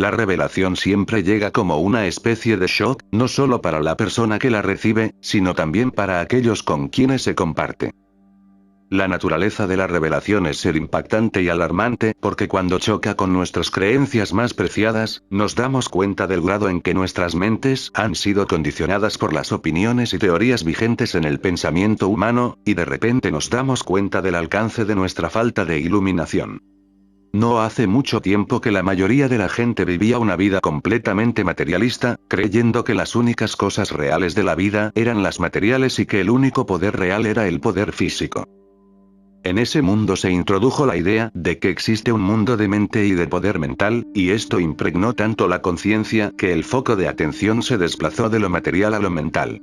La revelación siempre llega como una especie de shock, no solo para la persona que la recibe, sino también para aquellos con quienes se comparte. La naturaleza de la revelación es ser impactante y alarmante, porque cuando choca con nuestras creencias más preciadas, nos damos cuenta del grado en que nuestras mentes han sido condicionadas por las opiniones y teorías vigentes en el pensamiento humano, y de repente nos damos cuenta del alcance de nuestra falta de iluminación. No hace mucho tiempo que la mayoría de la gente vivía una vida completamente materialista, creyendo que las únicas cosas reales de la vida eran las materiales y que el único poder real era el poder físico. En ese mundo se introdujo la idea de que existe un mundo de mente y de poder mental, y esto impregnó tanto la conciencia que el foco de atención se desplazó de lo material a lo mental.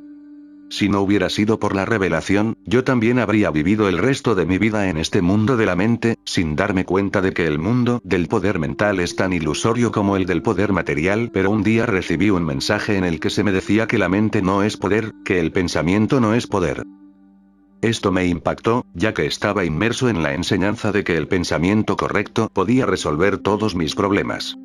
Si no hubiera sido por la revelación, yo también habría vivido el resto de mi vida en este mundo de la mente, sin darme cuenta de que el mundo del poder mental es tan ilusorio como el del poder material, pero un día recibí un mensaje en el que se me decía que la mente no es poder, que el pensamiento no es poder. Esto me impactó, ya que estaba inmerso en la enseñanza de que el pensamiento correcto podía resolver todos mis problemas.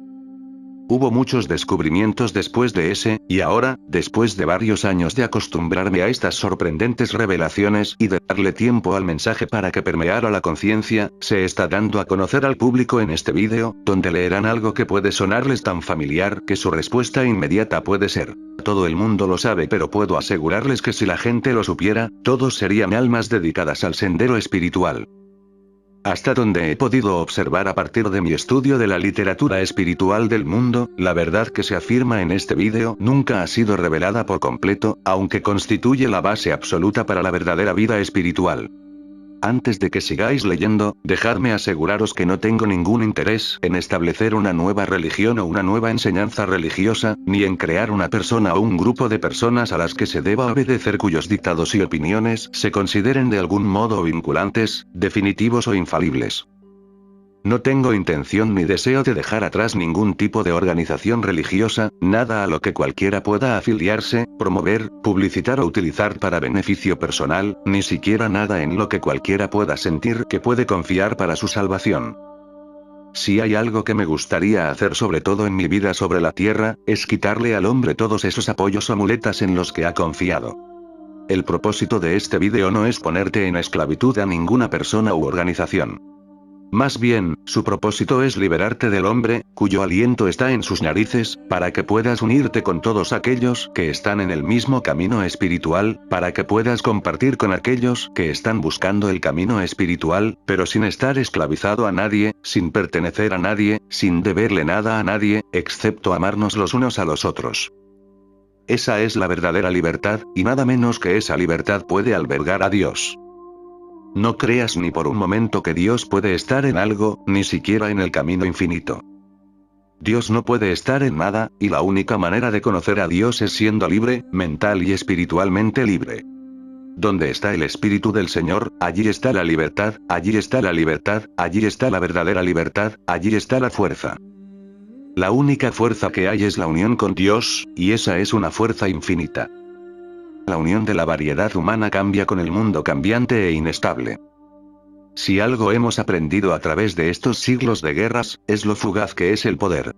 Hubo muchos descubrimientos después de ese, y ahora, después de varios años de acostumbrarme a estas sorprendentes revelaciones y de darle tiempo al mensaje para que permeara la conciencia, se está dando a conocer al público en este vídeo, donde leerán algo que puede sonarles tan familiar que su respuesta inmediata puede ser: todo el mundo lo sabe, pero puedo asegurarles que si la gente lo supiera, todos serían almas dedicadas al sendero espiritual. Hasta donde he podido observar a partir de mi estudio de la literatura espiritual del mundo, la verdad que se afirma en este vídeo nunca ha sido revelada por completo, aunque constituye la base absoluta para la verdadera vida espiritual. Antes de que sigáis leyendo, dejadme aseguraros que no tengo ningún interés en establecer una nueva religión o una nueva enseñanza religiosa, ni en crear una persona o un grupo de personas a las que se deba obedecer cuyos dictados y opiniones se consideren de algún modo vinculantes, definitivos o infalibles. No tengo intención ni deseo de dejar atrás ningún tipo de organización religiosa, nada a lo que cualquiera pueda afiliarse, promover, publicitar o utilizar para beneficio personal, ni siquiera nada en lo que cualquiera pueda sentir que puede confiar para su salvación. Si hay algo que me gustaría hacer sobre todo en mi vida sobre la tierra, es quitarle al hombre todos esos apoyos o muletas en los que ha confiado. El propósito de este vídeo no es ponerte en esclavitud a ninguna persona u organización. Más bien, su propósito es liberarte del hombre, cuyo aliento está en sus narices, para que puedas unirte con todos aquellos que están en el mismo camino espiritual, para que puedas compartir con aquellos que están buscando el camino espiritual, pero sin estar esclavizado a nadie, sin pertenecer a nadie, sin deberle nada a nadie, excepto amarnos los unos a los otros. Esa es la verdadera libertad, y nada menos que esa libertad puede albergar a Dios. No creas ni por un momento que Dios puede estar en algo, ni siquiera en el camino infinito. Dios no puede estar en nada, y la única manera de conocer a Dios es siendo libre, mental y espiritualmente libre. Donde está el Espíritu del Señor, allí está la libertad, allí está la libertad, allí está la verdadera libertad, allí está la fuerza. La única fuerza que hay es la unión con Dios, y esa es una fuerza infinita. La unión de la variedad humana cambia con el mundo cambiante e inestable. Si algo hemos aprendido a través de estos siglos de guerras, es lo fugaz que es el poder.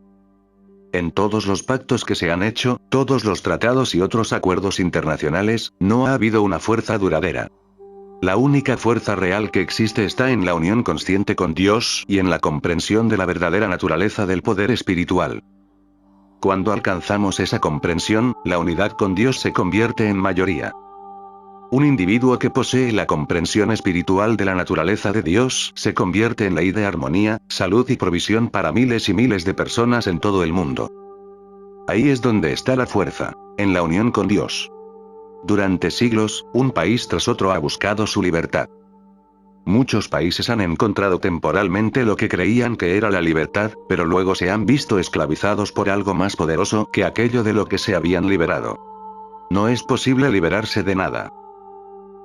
En todos los pactos que se han hecho, todos los tratados y otros acuerdos internacionales, no ha habido una fuerza duradera. La única fuerza real que existe está en la unión consciente con Dios y en la comprensión de la verdadera naturaleza del poder espiritual. Cuando alcanzamos esa comprensión, la unidad con Dios se convierte en mayoría. Un individuo que posee la comprensión espiritual de la naturaleza de Dios se convierte en ley de armonía, salud y provisión para miles y miles de personas en todo el mundo. Ahí es donde está la fuerza, en la unión con Dios. Durante siglos, un país tras otro ha buscado su libertad. Muchos países han encontrado temporalmente lo que creían que era la libertad, pero luego se han visto esclavizados por algo más poderoso que aquello de lo que se habían liberado. No es posible liberarse de nada.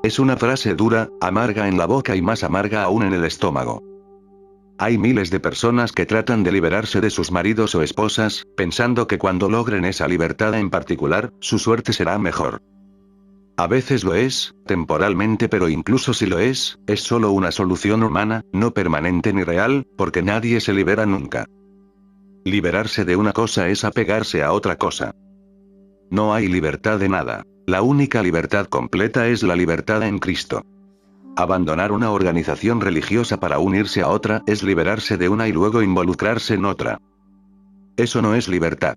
Es una frase dura, amarga en la boca y más amarga aún en el estómago. Hay miles de personas que tratan de liberarse de sus maridos o esposas, pensando que cuando logren esa libertad en particular, su suerte será mejor. A veces lo es, temporalmente, pero incluso si lo es solo una solución humana, no permanente ni real, porque nadie se libera nunca. Liberarse de una cosa es apegarse a otra cosa. No hay libertad de nada. La única libertad completa es la libertad en Cristo. Abandonar una organización religiosa para unirse a otra es liberarse de una y luego involucrarse en otra. Eso no es libertad.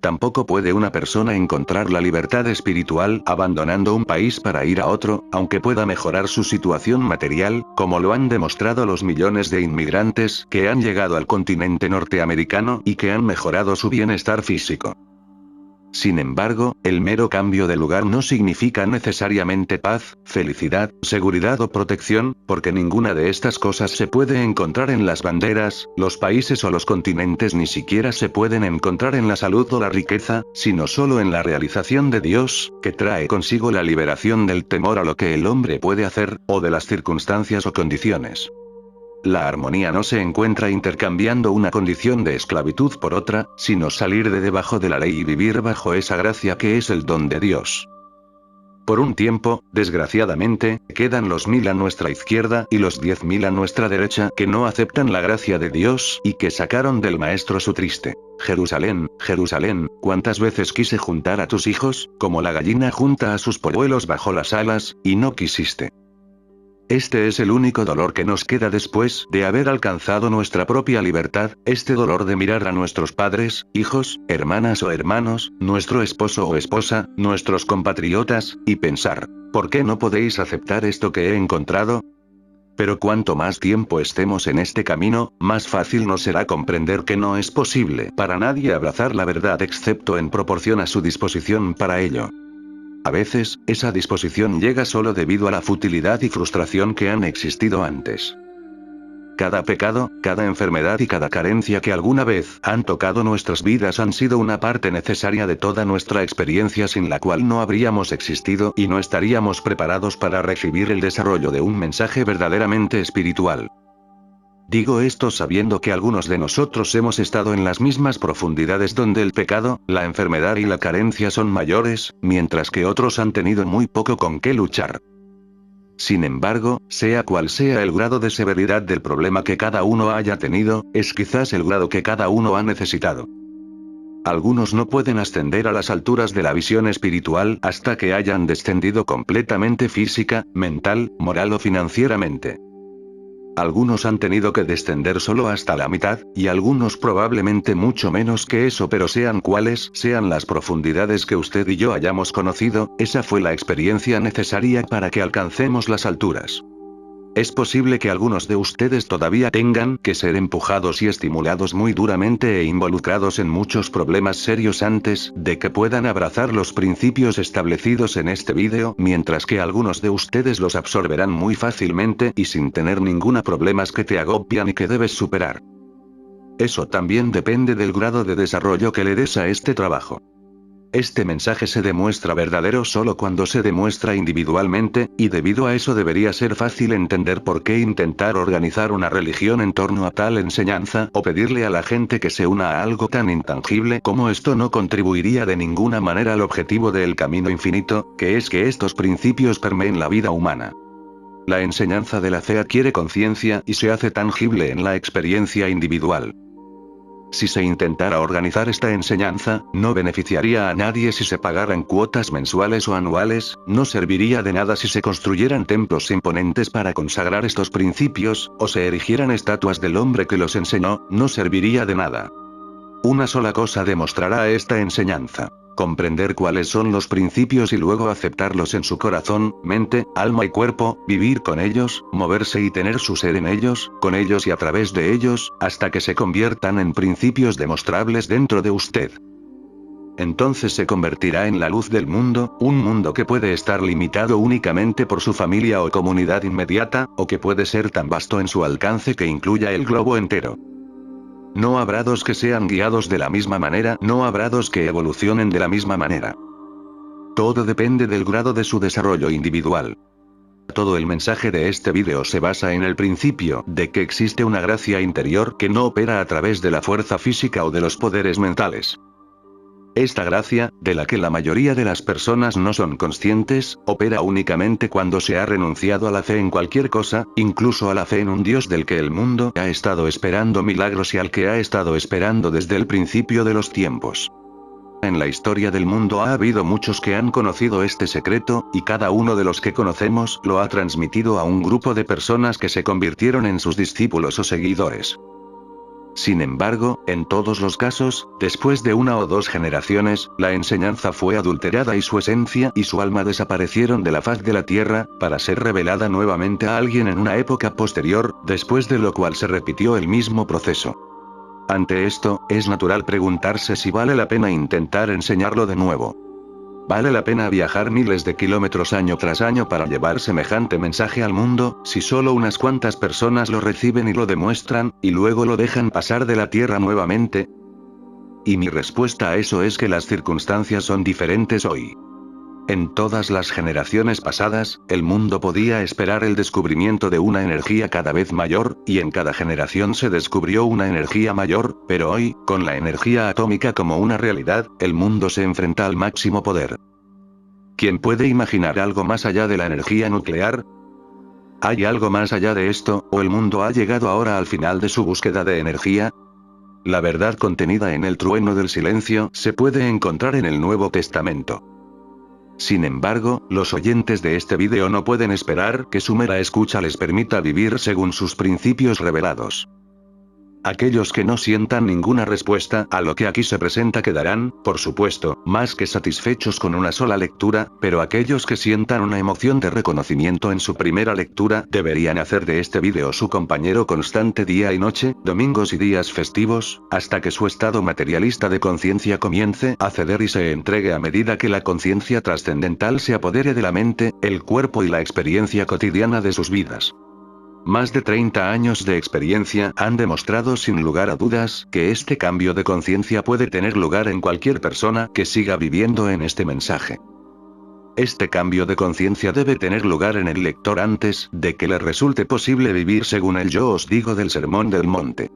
Tampoco puede una persona encontrar la libertad espiritual abandonando un país para ir a otro, aunque pueda mejorar su situación material, como lo han demostrado los millones de inmigrantes que han llegado al continente norteamericano y que han mejorado su bienestar físico. Sin embargo, el mero cambio de lugar no significa necesariamente paz, felicidad, seguridad o protección, porque ninguna de estas cosas se puede encontrar en las banderas, los países o los continentes, ni siquiera se pueden encontrar en la salud o la riqueza, sino solo en la realización de Dios, que trae consigo la liberación del temor a lo que el hombre puede hacer, o de las circunstancias o condiciones. La armonía no se encuentra intercambiando una condición de esclavitud por otra, sino salir de debajo de la ley y vivir bajo esa gracia que es el don de Dios. Por un tiempo, desgraciadamente, quedan los 1000 a nuestra izquierda y los 10.000 a nuestra derecha que no aceptan la gracia de Dios y que sacaron del maestro su triste: Jerusalén, Jerusalén, ¿cuántas veces quise juntar a tus hijos, como la gallina junta a sus polluelos bajo las alas, y no quisiste? Este es el único dolor que nos queda después de haber alcanzado nuestra propia libertad, este dolor de mirar a nuestros padres, hijos, hermanas o hermanos, nuestro esposo o esposa, nuestros compatriotas, y pensar: ¿por qué no podéis aceptar esto que he encontrado? Pero cuanto más tiempo estemos en este camino, más fácil nos será comprender que no es posible para nadie abrazar la verdad excepto en proporción a su disposición para ello. A veces, esa disposición llega solo debido a la futilidad y frustración que han existido antes. Cada pecado, cada enfermedad y cada carencia que alguna vez han tocado nuestras vidas han sido una parte necesaria de toda nuestra experiencia, sin la cual no habríamos existido y no estaríamos preparados para recibir el desarrollo de un mensaje verdaderamente espiritual. Digo esto sabiendo que algunos de nosotros hemos estado en las mismas profundidades donde el pecado, la enfermedad y la carencia son mayores, mientras que otros han tenido muy poco con qué luchar. Sin embargo, sea cual sea el grado de severidad del problema que cada uno haya tenido, es quizás el grado que cada uno ha necesitado. Algunos no pueden ascender a las alturas de la visión espiritual hasta que hayan descendido completamente física, mental, moral o financieramente. Algunos han tenido que descender solo hasta la mitad, y algunos probablemente mucho menos que eso, pero sean cuales sean las profundidades que usted y yo hayamos conocido, esa fue la experiencia necesaria para que alcancemos las alturas. Es posible que algunos de ustedes todavía tengan que ser empujados y estimulados muy duramente e involucrados en muchos problemas serios antes de que puedan abrazar los principios establecidos en este vídeo, mientras que algunos de ustedes los absorberán muy fácilmente y sin tener ningún problemas que te agobian y que debes superar. Eso también depende del grado de desarrollo que le des a este trabajo. Este mensaje se demuestra verdadero solo cuando se demuestra individualmente, y debido a eso debería ser fácil entender por qué intentar organizar una religión en torno a tal enseñanza, o pedirle a la gente que se una a algo tan intangible como esto no contribuiría de ninguna manera al objetivo del camino infinito, que es que estos principios permeen la vida humana. La enseñanza de la fe adquiere conciencia y se hace tangible en la experiencia individual. Si se intentara organizar esta enseñanza, no beneficiaría a nadie si se pagaran cuotas mensuales o anuales, no serviría de nada si se construyeran templos imponentes para consagrar estos principios, o se erigieran estatuas del hombre que los enseñó, no serviría de nada. Una sola cosa demostrará esta enseñanza: comprender cuáles son los principios y luego aceptarlos en su corazón, mente, alma y cuerpo, vivir con ellos, moverse y tener su ser en ellos, con ellos y a través de ellos, hasta que se conviertan en principios demostrables dentro de usted. Entonces se convertirá en la luz del mundo, un mundo que puede estar limitado únicamente por su familia o comunidad inmediata, o que puede ser tan vasto en su alcance que incluya el globo entero. No habrá dos que sean guiados de la misma manera, no habrá dos que evolucionen de la misma manera. Todo depende del grado de su desarrollo individual. Todo el mensaje de este vídeo se basa en el principio de que existe una gracia interior que no opera a través de la fuerza física o de los poderes mentales. Esta gracia, de la que la mayoría de las personas no son conscientes, opera únicamente cuando se ha renunciado a la fe en cualquier cosa, incluso a la fe en un Dios del que el mundo ha estado esperando milagros y al que ha estado esperando desde el principio de los tiempos. En la historia del mundo ha habido muchos que han conocido este secreto, y cada uno de los que conocemos lo ha transmitido a un grupo de personas que se convirtieron en sus discípulos o seguidores. Sin embargo, en todos los casos, después de una o dos generaciones, la enseñanza fue adulterada y su esencia y su alma desaparecieron de la faz de la tierra, para ser revelada nuevamente a alguien en una época posterior, después de lo cual se repitió el mismo proceso. Ante esto, es natural preguntarse si vale la pena intentar enseñarlo de nuevo. ¿Vale la pena viajar miles de kilómetros año tras año para llevar semejante mensaje al mundo, si solo unas cuantas personas lo reciben y lo demuestran, y luego lo dejan pasar de la tierra nuevamente? Y mi respuesta a eso es que las circunstancias son diferentes hoy. En todas las generaciones pasadas, el mundo podía esperar el descubrimiento de una energía cada vez mayor, y en cada generación se descubrió una energía mayor, pero hoy, con la energía atómica como una realidad, el mundo se enfrenta al máximo poder. ¿Quién puede imaginar algo más allá de la energía nuclear? ¿Hay algo más allá de esto, o el mundo ha llegado ahora al final de su búsqueda de energía? La verdad contenida en el trueno del silencio se puede encontrar en el Nuevo Testamento. Sin embargo, los oyentes de este vídeo no pueden esperar que su mera escucha les permita vivir según sus principios revelados. Aquellos que no sientan ninguna respuesta a lo que aquí se presenta quedarán, por supuesto, más que satisfechos con una sola lectura, pero aquellos que sientan una emoción de reconocimiento en su primera lectura deberían hacer de este vídeo su compañero constante día y noche, domingos y días festivos, hasta que su estado materialista de conciencia comience a ceder y se entregue a medida que la conciencia trascendental se apodere de la mente, el cuerpo y la experiencia cotidiana de sus vidas. Más de 30 años de experiencia han demostrado sin lugar a dudas que este cambio de conciencia puede tener lugar en cualquier persona que siga viviendo en este mensaje. Este cambio de conciencia debe tener lugar en el lector antes de que le resulte posible vivir según el yo os digo del Sermón del Monte.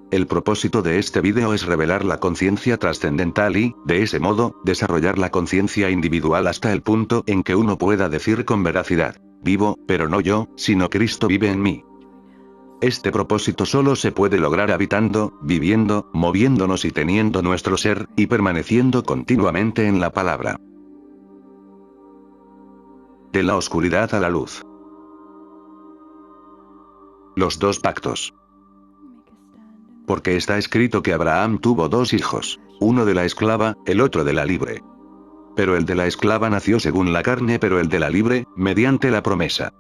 El propósito de este vídeo es revelar la conciencia trascendental y, de ese modo, desarrollar la conciencia individual hasta el punto en que uno pueda decir con veracidad: vivo, pero no yo, sino Cristo vive en mí. Este propósito solo se puede lograr habitando, viviendo, moviéndonos y teniendo nuestro ser, y permaneciendo continuamente en la palabra. De la oscuridad a la luz. Los dos pactos. Porque está escrito que Abraham tuvo dos hijos, uno de la esclava, el otro de la libre. Pero el de la esclava nació según la carne, pero el de la libre, mediante la promesa.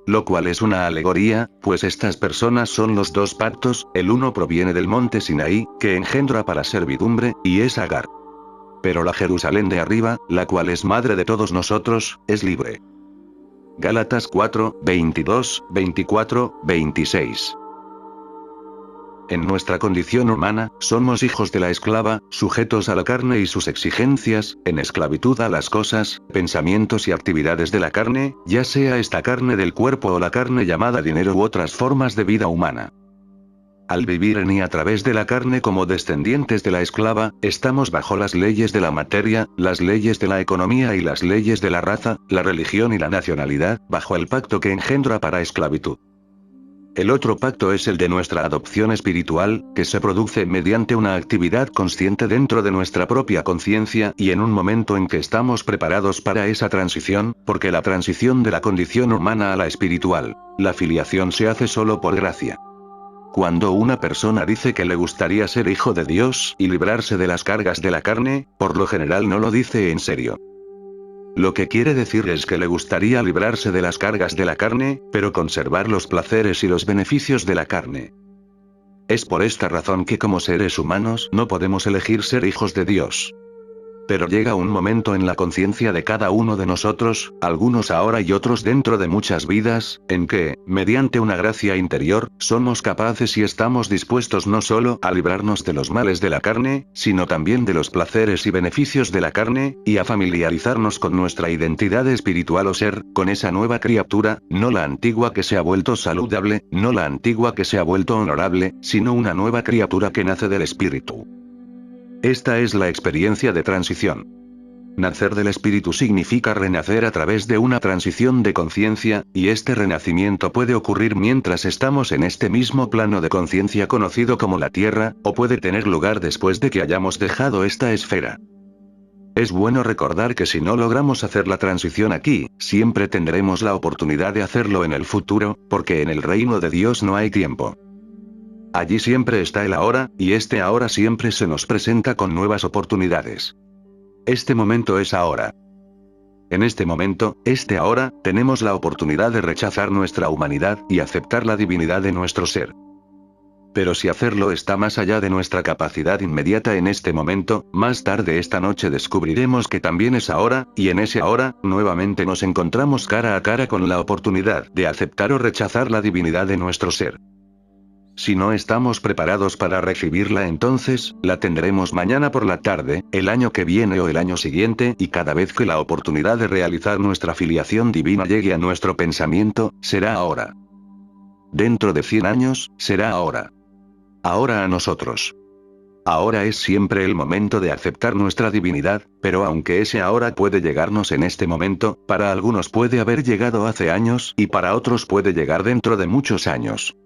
Lo cual es una alegoría, pues estas personas son los dos pactos, el uno proviene del monte Sinaí, que engendra para servidumbre, y es Agar. Pero la Jerusalén de arriba, la cual es madre de todos nosotros, es libre. Gálatas 4, 22, 24, 26. En nuestra condición humana, somos hijos de la esclava, sujetos a la carne y sus exigencias, en esclavitud a las cosas, pensamientos y actividades de la carne, ya sea esta carne del cuerpo o la carne llamada dinero u otras formas de vida humana. Al vivir en y a través de la carne como descendientes de la esclava, estamos bajo las leyes de la materia, las leyes de la economía y las leyes de la raza, la religión y la nacionalidad, bajo el pacto que engendra para esclavitud. El otro pacto es el de nuestra adopción espiritual, que se produce mediante una actividad consciente dentro de nuestra propia conciencia y en un momento en que estamos preparados para esa transición, porque la transición de la condición humana a la espiritual, la filiación se hace solo por gracia. Cuando una persona dice que le gustaría ser hijo de Dios y librarse de las cargas de la carne, por lo general no lo dice en serio. Lo que quiere decir es que le gustaría librarse de las cargas de la carne, pero conservar los placeres y los beneficios de la carne. Es por esta razón que como seres humanos no podemos elegir ser hijos de Dios. Pero llega un momento en la conciencia de cada uno de nosotros, algunos ahora y otros dentro de muchas vidas, en que, mediante una gracia interior, somos capaces y estamos dispuestos no solo a librarnos de los males de la carne, sino también de los placeres y beneficios de la carne, y a familiarizarnos con nuestra identidad espiritual o ser, con esa nueva criatura, no la antigua que se ha vuelto saludable, no la antigua que se ha vuelto honorable, sino una nueva criatura que nace del espíritu. Esta es la experiencia de transición. Nacer del espíritu significa renacer a través de una transición de conciencia, y este renacimiento puede ocurrir mientras estamos en este mismo plano de conciencia conocido como la Tierra, o puede tener lugar después de que hayamos dejado esta esfera. Es bueno recordar que si no logramos hacer la transición aquí, siempre tendremos la oportunidad de hacerlo en el futuro, porque en el reino de Dios no hay tiempo. Allí siempre está el ahora, y este ahora siempre se nos presenta con nuevas oportunidades. Este momento es ahora. En este momento, este ahora, tenemos la oportunidad de rechazar nuestra humanidad y aceptar la divinidad de nuestro ser. Pero si hacerlo está más allá de nuestra capacidad inmediata en este momento, más tarde esta noche descubriremos que también es ahora, y en ese ahora, nuevamente nos encontramos cara a cara con la oportunidad de aceptar o rechazar la divinidad de nuestro ser. Si no estamos preparados para recibirla, entonces, la tendremos mañana por la tarde, el año que viene o el año siguiente, y cada vez que la oportunidad de realizar nuestra filiación divina llegue a nuestro pensamiento, será ahora. Dentro de 100 años, será ahora. Ahora a nosotros. Ahora es siempre el momento de aceptar nuestra divinidad, pero aunque ese ahora puede llegarnos en este momento, para algunos puede haber llegado hace años, y para otros puede llegar dentro de muchos años.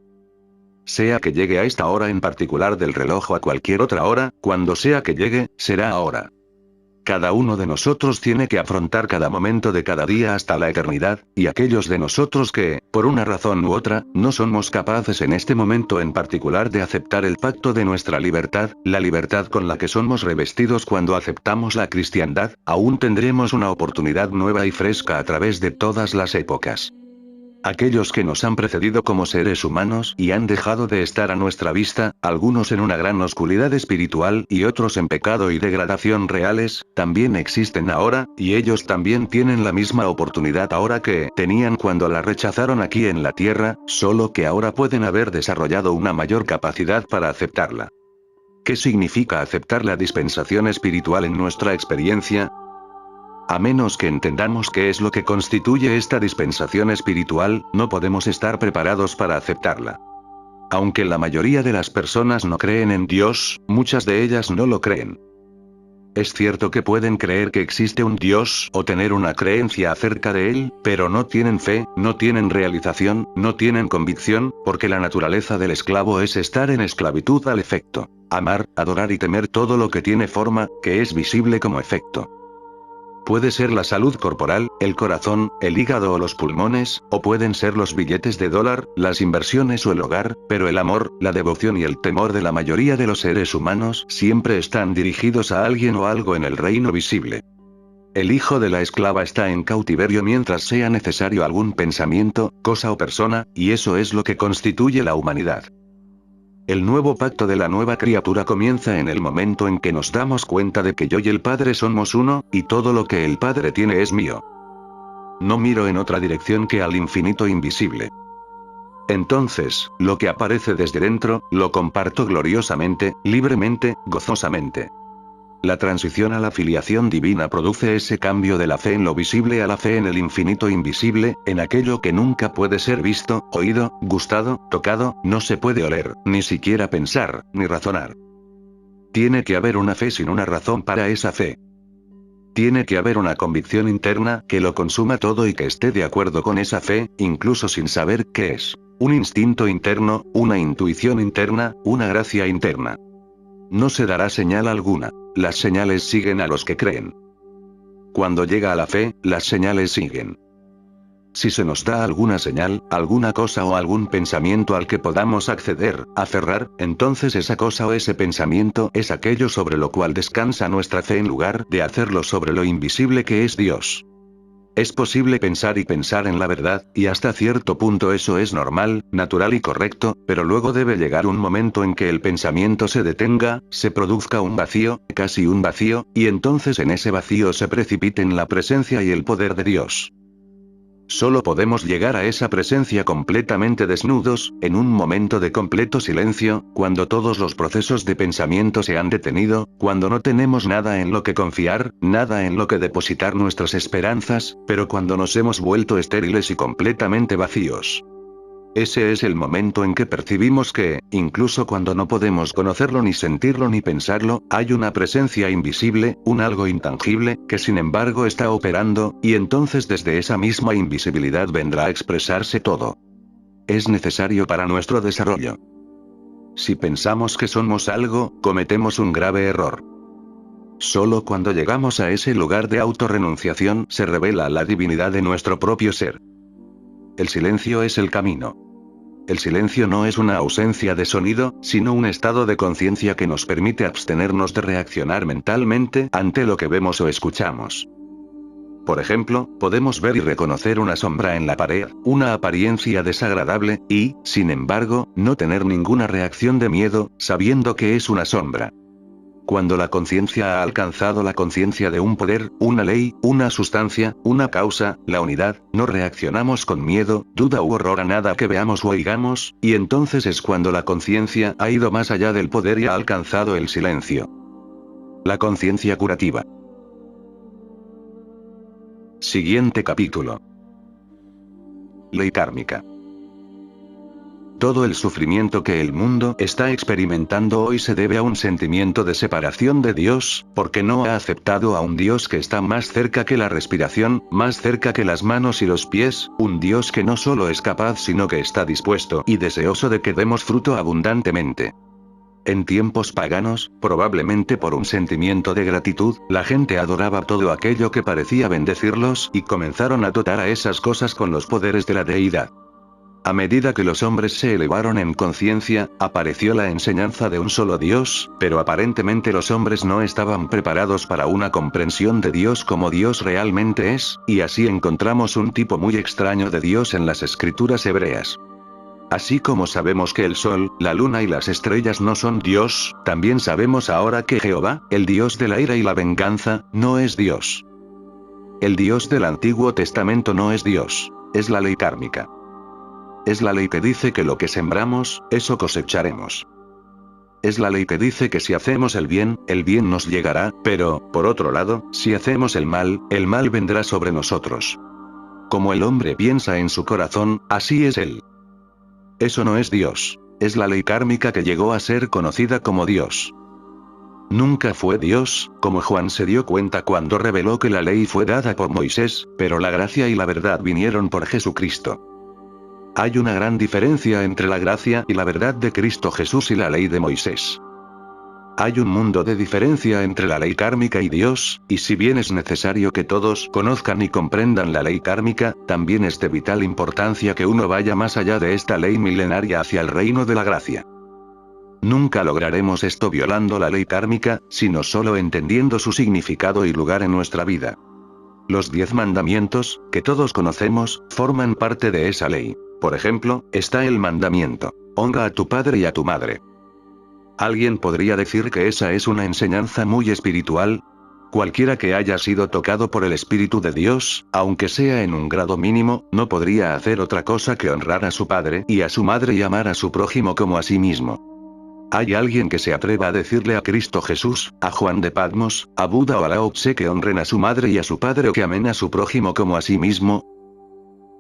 Sea que llegue a esta hora en particular del reloj o a cualquier otra hora, cuando sea que llegue, será ahora. Cada uno de nosotros tiene que afrontar cada momento de cada día hasta la eternidad, y aquellos de nosotros que, por una razón u otra, no somos capaces en este momento en particular de aceptar el pacto de nuestra libertad, la libertad con la que somos revestidos cuando aceptamos la cristiandad, aún tendremos una oportunidad nueva y fresca a través de todas las épocas. Aquellos que nos han precedido como seres humanos y han dejado de estar a nuestra vista, algunos en una gran oscuridad espiritual y otros en pecado y degradación reales, también existen ahora, y ellos también tienen la misma oportunidad ahora que tenían cuando la rechazaron aquí en la tierra, solo que ahora pueden haber desarrollado una mayor capacidad para aceptarla. ¿Qué significa aceptar la dispensación espiritual en nuestra experiencia? A menos que entendamos qué es lo que constituye esta dispensación espiritual, no podemos estar preparados para aceptarla. Aunque la mayoría de las personas no creen en Dios, muchas de ellas no lo creen. Es cierto que pueden creer que existe un Dios o tener una creencia acerca de él, pero no tienen fe, no tienen realización, no tienen convicción, porque la naturaleza del esclavo es estar en esclavitud al efecto. Amar, adorar y temer todo lo que tiene forma, que es visible como efecto. Puede ser la salud corporal, el corazón, el hígado o los pulmones, o pueden ser los billetes de dólar, las inversiones o el hogar, pero el amor, la devoción y el temor de la mayoría de los seres humanos siempre están dirigidos a alguien o algo en el reino visible. El hijo de la esclava está en cautiverio mientras sea necesario algún pensamiento, cosa o persona, y eso es lo que constituye la humanidad. El nuevo pacto de la nueva criatura comienza en el momento en que nos damos cuenta de que yo y el Padre somos uno, y todo lo que el Padre tiene es mío. No miro en otra dirección que al infinito invisible. Entonces, lo que aparece desde dentro, lo comparto gloriosamente, libremente, gozosamente. La transición a la filiación divina produce ese cambio de la fe en lo visible a la fe en el infinito invisible, en aquello que nunca puede ser visto, oído, gustado, tocado, no se puede oler, ni siquiera pensar, ni razonar. Tiene que haber una fe sin una razón para esa fe. Tiene que haber una convicción interna que lo consuma todo y que esté de acuerdo con esa fe, incluso sin saber qué es. Un instinto interno, una intuición interna, una gracia interna. No se dará señal alguna. Las señales siguen a los que creen. Cuando llega a la fe, las señales siguen. Si se nos da alguna señal, alguna cosa o algún pensamiento al que podamos acceder, aferrar, entonces esa cosa o ese pensamiento es aquello sobre lo cual descansa nuestra fe en lugar de hacerlo sobre lo invisible que es Dios. Es posible pensar y pensar en la verdad, y hasta cierto punto eso es normal, natural y correcto, pero luego debe llegar un momento en que el pensamiento se detenga, se produzca un vacío, casi un vacío, y entonces en ese vacío se precipite en la presencia y el poder de Dios. Solo podemos llegar a esa presencia completamente desnudos, en un momento de completo silencio, cuando todos los procesos de pensamiento se han detenido, cuando no tenemos nada en lo que confiar, nada en lo que depositar nuestras esperanzas, pero cuando nos hemos vuelto estériles y completamente vacíos. Ese es el momento en que percibimos que, incluso cuando no podemos conocerlo ni sentirlo ni pensarlo, hay una presencia invisible, un algo intangible, que sin embargo está operando, y entonces desde esa misma invisibilidad vendrá a expresarse todo. Es necesario para nuestro desarrollo. Si pensamos que somos algo, cometemos un grave error. Solo cuando llegamos a ese lugar de autorrenunciación se revela la divinidad de nuestro propio ser. El silencio es el camino. El silencio no es una ausencia de sonido, sino un estado de conciencia que nos permite abstenernos de reaccionar mentalmente ante lo que vemos o escuchamos. Por ejemplo, podemos ver y reconocer una sombra en la pared, una apariencia desagradable, y, sin embargo, no tener ninguna reacción de miedo, sabiendo que es una sombra. Cuando la conciencia ha alcanzado la conciencia de un poder, una ley, una sustancia, una causa, la unidad, no reaccionamos con miedo, duda u horror a nada que veamos o oigamos, y entonces es cuando la conciencia ha ido más allá del poder y ha alcanzado el silencio. La conciencia curativa. Siguiente capítulo. Ley kármica. Todo el sufrimiento que el mundo está experimentando hoy se debe a un sentimiento de separación de Dios, porque no ha aceptado a un Dios que está más cerca que la respiración, más cerca que las manos y los pies, un Dios que no solo es capaz sino que está dispuesto y deseoso de que demos fruto abundantemente. En tiempos paganos, probablemente por un sentimiento de gratitud, la gente adoraba todo aquello que parecía bendecirlos y comenzaron a dotar a esas cosas con los poderes de la deidad. A medida que los hombres se elevaron en conciencia, apareció la enseñanza de un solo Dios, pero aparentemente los hombres no estaban preparados para una comprensión de Dios como Dios realmente es, y así encontramos un tipo muy extraño de Dios en las escrituras hebreas. Así como sabemos que el sol, la luna y las estrellas no son Dios, también sabemos ahora que Jehová, el Dios de la ira y la venganza, no es Dios. El Dios del Antiguo Testamento no es Dios, es la ley kármica. Es la ley que dice que lo que sembramos, eso cosecharemos. Es la ley que dice que si hacemos el bien nos llegará, pero, por otro lado, si hacemos el mal vendrá sobre nosotros. Como el hombre piensa en su corazón, así es él. Eso no es Dios. Es la ley kármica que llegó a ser conocida como Dios. Nunca fue Dios, como Juan se dio cuenta cuando reveló que la ley fue dada por Moisés, pero la gracia y la verdad vinieron por Jesucristo. Hay una gran diferencia entre la gracia y la verdad de Cristo Jesús y la ley de Moisés. Hay un mundo de diferencia entre la ley kármica y Dios, y si bien es necesario que todos conozcan y comprendan la ley kármica, también es de vital importancia que uno vaya más allá de esta ley milenaria hacia el reino de la gracia. Nunca lograremos esto violando la ley kármica, sino solo entendiendo su significado y lugar en nuestra vida. Los 10 mandamientos, que todos conocemos, forman parte de esa ley. Por ejemplo, está el mandamiento: honra a tu padre y a tu madre. ¿Alguien podría decir que esa es una enseñanza muy espiritual? Cualquiera que haya sido tocado por el Espíritu de Dios, aunque sea en un grado mínimo, no podría hacer otra cosa que honrar a su padre y a su madre y amar a su prójimo como a sí mismo. ¿Hay alguien que se atreva a decirle a Cristo Jesús, a Juan de Patmos, a Buda o a Lao Tse que honren a su madre y a su padre o que amen a su prójimo como a sí mismo?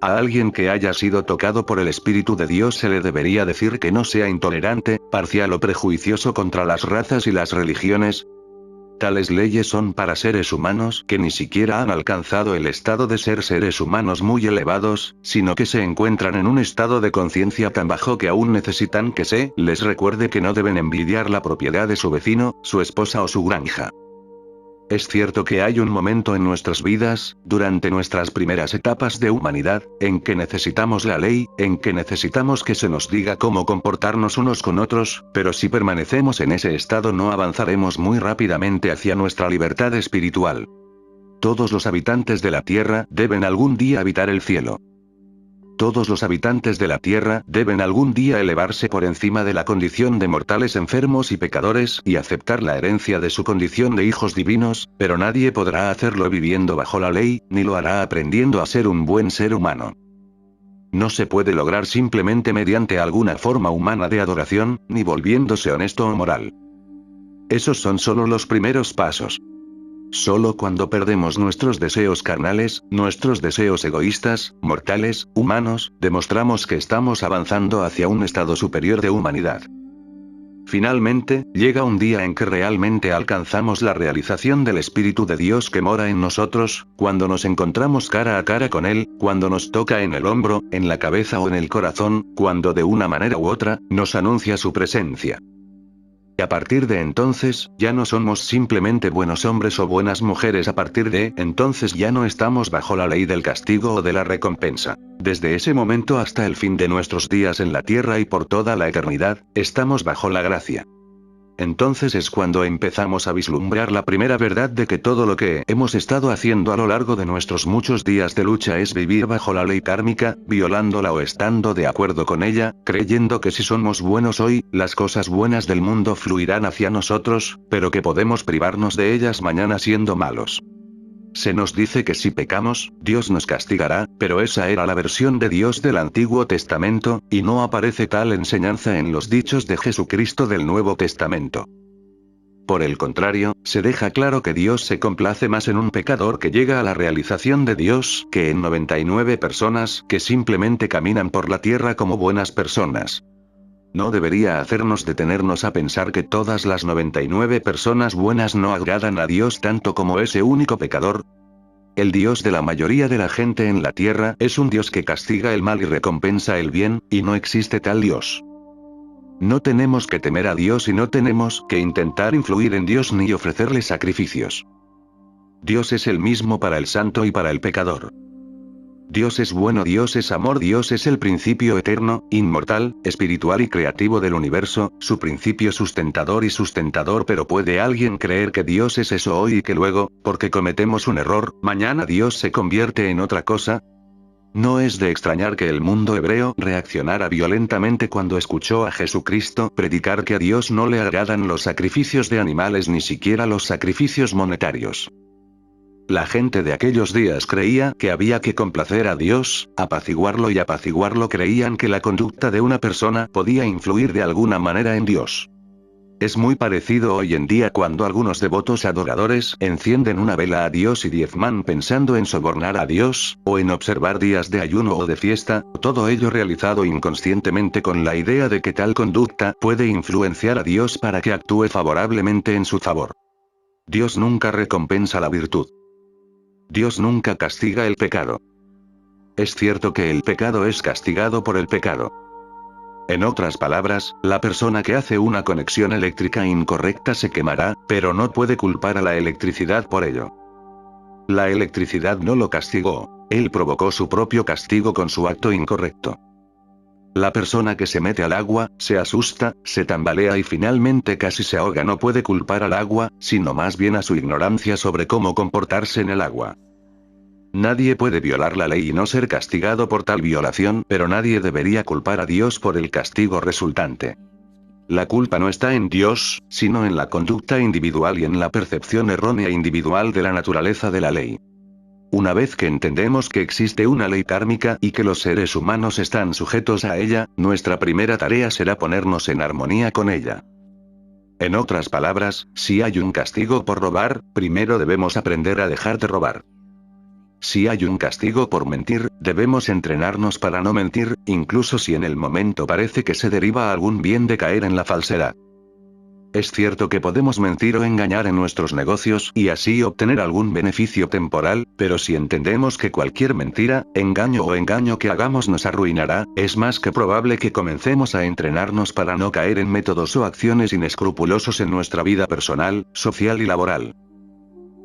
A alguien que haya sido tocado por el Espíritu de Dios se le debería decir que no sea intolerante, parcial o prejuicioso contra las razas y las religiones. Tales leyes son para seres humanos que ni siquiera han alcanzado el estado de ser seres humanos muy elevados, sino que se encuentran en un estado de conciencia tan bajo que aún necesitan que se les recuerde que no deben envidiar la propiedad de su vecino, su esposa o su granja. Es cierto que hay un momento en nuestras vidas, durante nuestras primeras etapas de humanidad, en que necesitamos la ley, en que necesitamos que se nos diga cómo comportarnos unos con otros, pero si permanecemos en ese estado no avanzaremos muy rápidamente hacia nuestra libertad espiritual. Todos los habitantes de la tierra deben algún día habitar el cielo. Todos los habitantes de la tierra deben algún día elevarse por encima de la condición de mortales enfermos y pecadores y aceptar la herencia de su condición de hijos divinos, pero nadie podrá hacerlo viviendo bajo la ley, ni lo hará aprendiendo a ser un buen ser humano. No se puede lograr simplemente mediante alguna forma humana de adoración, ni volviéndose honesto o moral. Esos son solo los primeros pasos. Solo cuando perdemos nuestros deseos carnales, nuestros deseos egoístas, mortales, humanos, demostramos que estamos avanzando hacia un estado superior de humanidad. Finalmente, llega un día en que realmente alcanzamos la realización del Espíritu de Dios que mora en nosotros, cuando nos encontramos cara a cara con Él, cuando nos toca en el hombro, en la cabeza o en el corazón, cuando de una manera u otra, nos anuncia su presencia. Y a partir de entonces, ya no somos simplemente buenos hombres o buenas mujeres. A partir de entonces ya no estamos bajo la ley del castigo o de la recompensa. Desde ese momento hasta el fin de nuestros días en la tierra y por toda la eternidad, estamos bajo la gracia. Entonces es cuando empezamos a vislumbrar la primera verdad de que todo lo que hemos estado haciendo a lo largo de nuestros muchos días de lucha es vivir bajo la ley kármica, violándola o estando de acuerdo con ella, creyendo que si somos buenos hoy, las cosas buenas del mundo fluirán hacia nosotros, pero que podemos privarnos de ellas mañana siendo malos. Se nos dice que si pecamos, Dios nos castigará, pero esa era la versión de Dios del Antiguo Testamento, y no aparece tal enseñanza en los dichos de Jesucristo del Nuevo Testamento. Por el contrario, se deja claro que Dios se complace más en un pecador que llega a la realización de Dios que en 99 personas que simplemente caminan por la tierra como buenas personas. No debería hacernos detenernos a pensar que todas las 99 personas buenas no agradan a Dios tanto como ese único pecador. El Dios de la mayoría de la gente en la tierra es un Dios que castiga el mal y recompensa el bien, y no existe tal Dios. No tenemos que temer a Dios y no tenemos que intentar influir en Dios ni ofrecerle sacrificios. Dios es el mismo para el santo y para el pecador. Dios es bueno, Dios es amor, Dios es el principio eterno, inmortal, espiritual y creativo del universo, su principio sustentador y sustentador. Pero ¿puede alguien creer que Dios es eso hoy y que luego, porque cometemos un error, mañana Dios se convierte en otra cosa? No es de extrañar que el mundo hebreo reaccionara violentamente cuando escuchó a Jesucristo predicar que a Dios no le agradan los sacrificios de animales ni siquiera los sacrificios monetarios. La gente de aquellos días creía que había que complacer a Dios, apaciguarlo y apaciguarlo. Creían que la conducta de una persona podía influir de alguna manera en Dios. Es muy parecido hoy en día cuando algunos devotos adoradores encienden una vela a Dios y diezman pensando en sobornar a Dios, o en observar días de ayuno o de fiesta, todo ello realizado inconscientemente con la idea de que tal conducta puede influenciar a Dios para que actúe favorablemente en su favor. Dios nunca recompensa la virtud. Dios nunca castiga el pecado. Es cierto que el pecado es castigado por el pecado. En otras palabras, la persona que hace una conexión eléctrica incorrecta se quemará, pero no puede culpar a la electricidad por ello. La electricidad no lo castigó, él provocó su propio castigo con su acto incorrecto. La persona que se mete al agua, se asusta, se tambalea y finalmente casi se ahoga no puede culpar al agua, sino más bien a su ignorancia sobre cómo comportarse en el agua. Nadie puede violar la ley y no ser castigado por tal violación, pero nadie debería culpar a Dios por el castigo resultante. La culpa no está en Dios, sino en la conducta individual y en la percepción errónea individual de la naturaleza de la ley. Una vez que entendemos que existe una ley kármica y que los seres humanos están sujetos a ella, nuestra primera tarea será ponernos en armonía con ella. En otras palabras, si hay un castigo por robar, primero debemos aprender a dejar de robar. Si hay un castigo por mentir, debemos entrenarnos para no mentir, incluso si en el momento parece que se deriva algún bien de caer en la falsedad. Es cierto que podemos mentir o engañar en nuestros negocios y así obtener algún beneficio temporal, pero si entendemos que cualquier mentira, engaño o engaño que hagamos nos arruinará, es más que probable que comencemos a entrenarnos para no caer en métodos o acciones inescrupulosos en nuestra vida personal, social y laboral.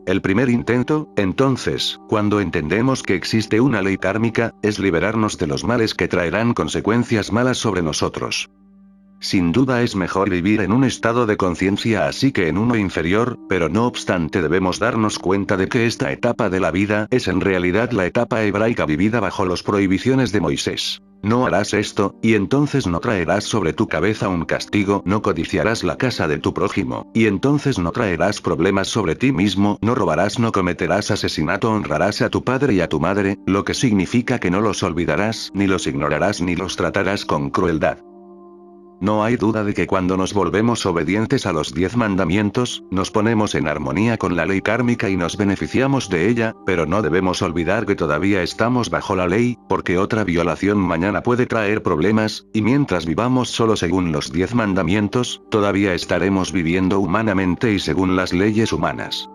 El primer intento, entonces, cuando entendemos que existe una ley kármica, es liberarnos de los males que traerán consecuencias malas sobre nosotros. Sin duda es mejor vivir en un estado de conciencia así que en uno inferior, pero no obstante debemos darnos cuenta de que esta etapa de la vida es en realidad la etapa hebraica vivida bajo las prohibiciones de Moisés. No harás esto, y entonces no traerás sobre tu cabeza un castigo, no codiciarás la casa de tu prójimo, y entonces no traerás problemas sobre ti mismo, no robarás, no cometerás asesinato, honrarás a tu padre y a tu madre, lo que significa que no los olvidarás, ni los ignorarás ni los tratarás con crueldad. No hay duda de que cuando nos volvemos obedientes a los 10 mandamientos, nos ponemos en armonía con la ley kármica y nos beneficiamos de ella, pero no debemos olvidar que todavía estamos bajo la ley, porque otra violación mañana puede traer problemas, y mientras vivamos solo según los 10 mandamientos, todavía estaremos viviendo humanamente y según las leyes humanas.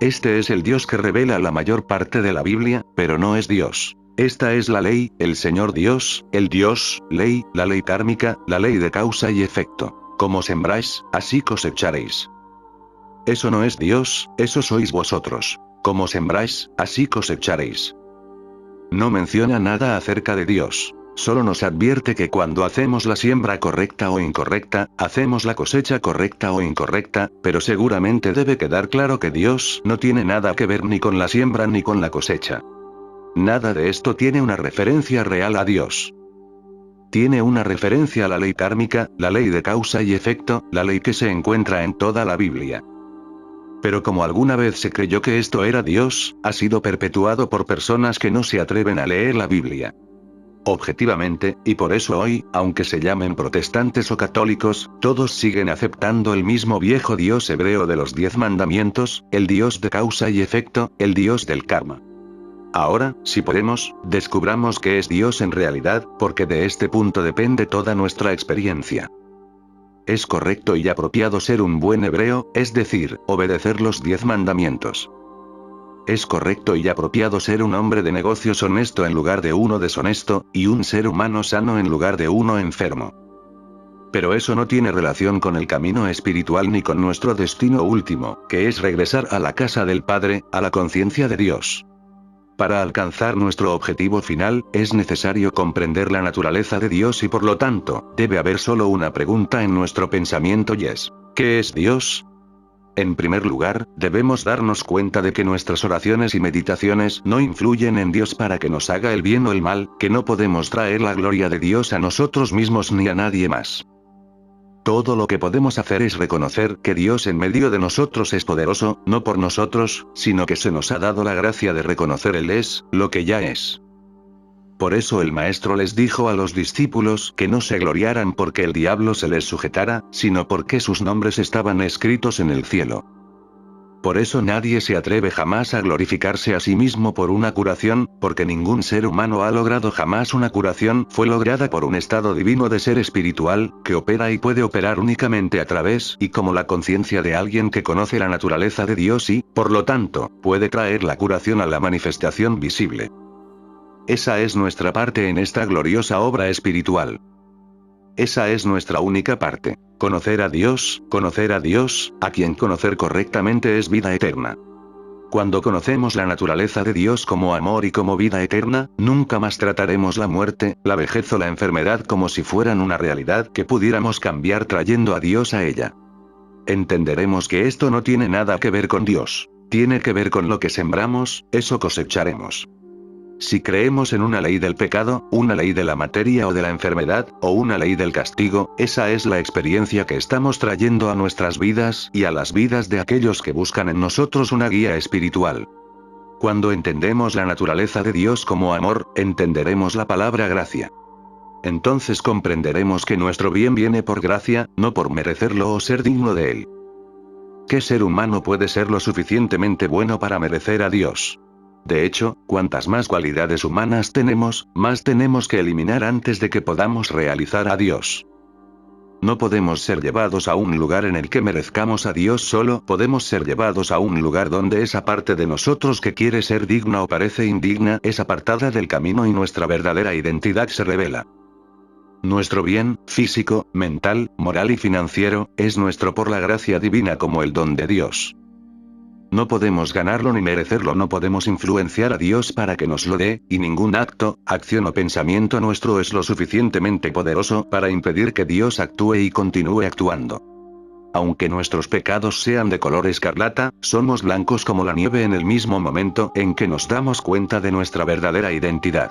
Este es el Dios que revela la mayor parte de la Biblia, pero no es Dios. Esta es la ley, el Señor Dios, el Dios, ley, la ley kármica, la ley de causa y efecto. Como sembráis, así cosecharéis. Eso no es Dios, eso sois vosotros. Como sembráis, así cosecharéis. No menciona nada acerca de Dios. Solo nos advierte que cuando hacemos la siembra correcta o incorrecta, hacemos la cosecha correcta o incorrecta, pero seguramente debe quedar claro que Dios no tiene nada que ver ni con la siembra ni con la cosecha. Nada de esto tiene una referencia real a Dios. Tiene una referencia a la ley kármica, la ley de causa y efecto, la ley que se encuentra en toda la Biblia. Pero como alguna vez se creyó que esto era Dios, ha sido perpetuado por personas que no se atreven a leer la Biblia. Objetivamente, y por eso hoy, aunque se llamen protestantes o católicos, todos siguen aceptando el mismo viejo Dios hebreo de los 10 mandamientos, el Dios de causa y efecto, el Dios del karma. Ahora, si podemos, descubramos qué es Dios en realidad, porque de este punto depende toda nuestra experiencia. Es correcto y apropiado ser un buen hebreo, es decir, obedecer los 10 mandamientos. Es correcto y apropiado ser un hombre de negocios honesto en lugar de uno deshonesto, y un ser humano sano en lugar de uno enfermo. Pero eso no tiene relación con el camino espiritual ni con nuestro destino último, que es regresar a la casa del Padre, a la conciencia de Dios. Para alcanzar nuestro objetivo final, es necesario comprender la naturaleza de Dios y por lo tanto, debe haber solo una pregunta en nuestro pensamiento y es, ¿qué es Dios? En primer lugar, debemos darnos cuenta de que nuestras oraciones y meditaciones no influyen en Dios para que nos haga el bien o el mal, que no podemos traer la gloria de Dios a nosotros mismos ni a nadie más. Todo lo que podemos hacer es reconocer que Dios en medio de nosotros es poderoso, no por nosotros, sino que se nos ha dado la gracia de reconocer Él es, lo que ya es. Por eso el Maestro les dijo a los discípulos que no se gloriaran porque el diablo se les sujetara, sino porque sus nombres estaban escritos en el cielo. Por eso nadie se atreve jamás a glorificarse a sí mismo por una curación, porque ningún ser humano ha logrado jamás una curación, fue lograda por un estado divino de ser espiritual, que opera y puede operar únicamente a través y como la conciencia de alguien que conoce la naturaleza de Dios y, por lo tanto, puede traer la curación a la manifestación visible. Esa es nuestra parte en esta gloriosa obra espiritual. Esa es nuestra única parte. Conocer a Dios, a quien conocer correctamente es vida eterna. Cuando conocemos la naturaleza de Dios como amor y como vida eterna, nunca más trataremos la muerte, la vejez o la enfermedad como si fueran una realidad que pudiéramos cambiar trayendo a Dios a ella. Entenderemos que esto no tiene nada que ver con Dios. Tiene que ver con lo que sembramos, eso cosecharemos. Si creemos en una ley del pecado, una ley de la materia o de la enfermedad, o una ley del castigo, esa es la experiencia que estamos trayendo a nuestras vidas y a las vidas de aquellos que buscan en nosotros una guía espiritual. Cuando entendemos la naturaleza de Dios como amor, entenderemos la palabra gracia. Entonces comprenderemos que nuestro bien viene por gracia, no por merecerlo o ser digno de él. ¿Qué ser humano puede ser lo suficientemente bueno para merecer a Dios? De hecho, cuantas más cualidades humanas tenemos, más tenemos que eliminar antes de que podamos realizar a Dios. No podemos ser llevados a un lugar en el que merezcamos a Dios, solo podemos ser llevados a un lugar donde esa parte de nosotros que quiere ser digna o parece indigna es apartada del camino y nuestra verdadera identidad se revela. Nuestro bien, físico, mental, moral y financiero, es nuestro por la gracia divina como el don de Dios. No podemos ganarlo ni merecerlo, no podemos influenciar a Dios para que nos lo dé, y ningún acto, acción o pensamiento nuestro es lo suficientemente poderoso para impedir que Dios actúe y continúe actuando. Aunque nuestros pecados sean de color escarlata, somos blancos como la nieve en el mismo momento en que nos damos cuenta de nuestra verdadera identidad.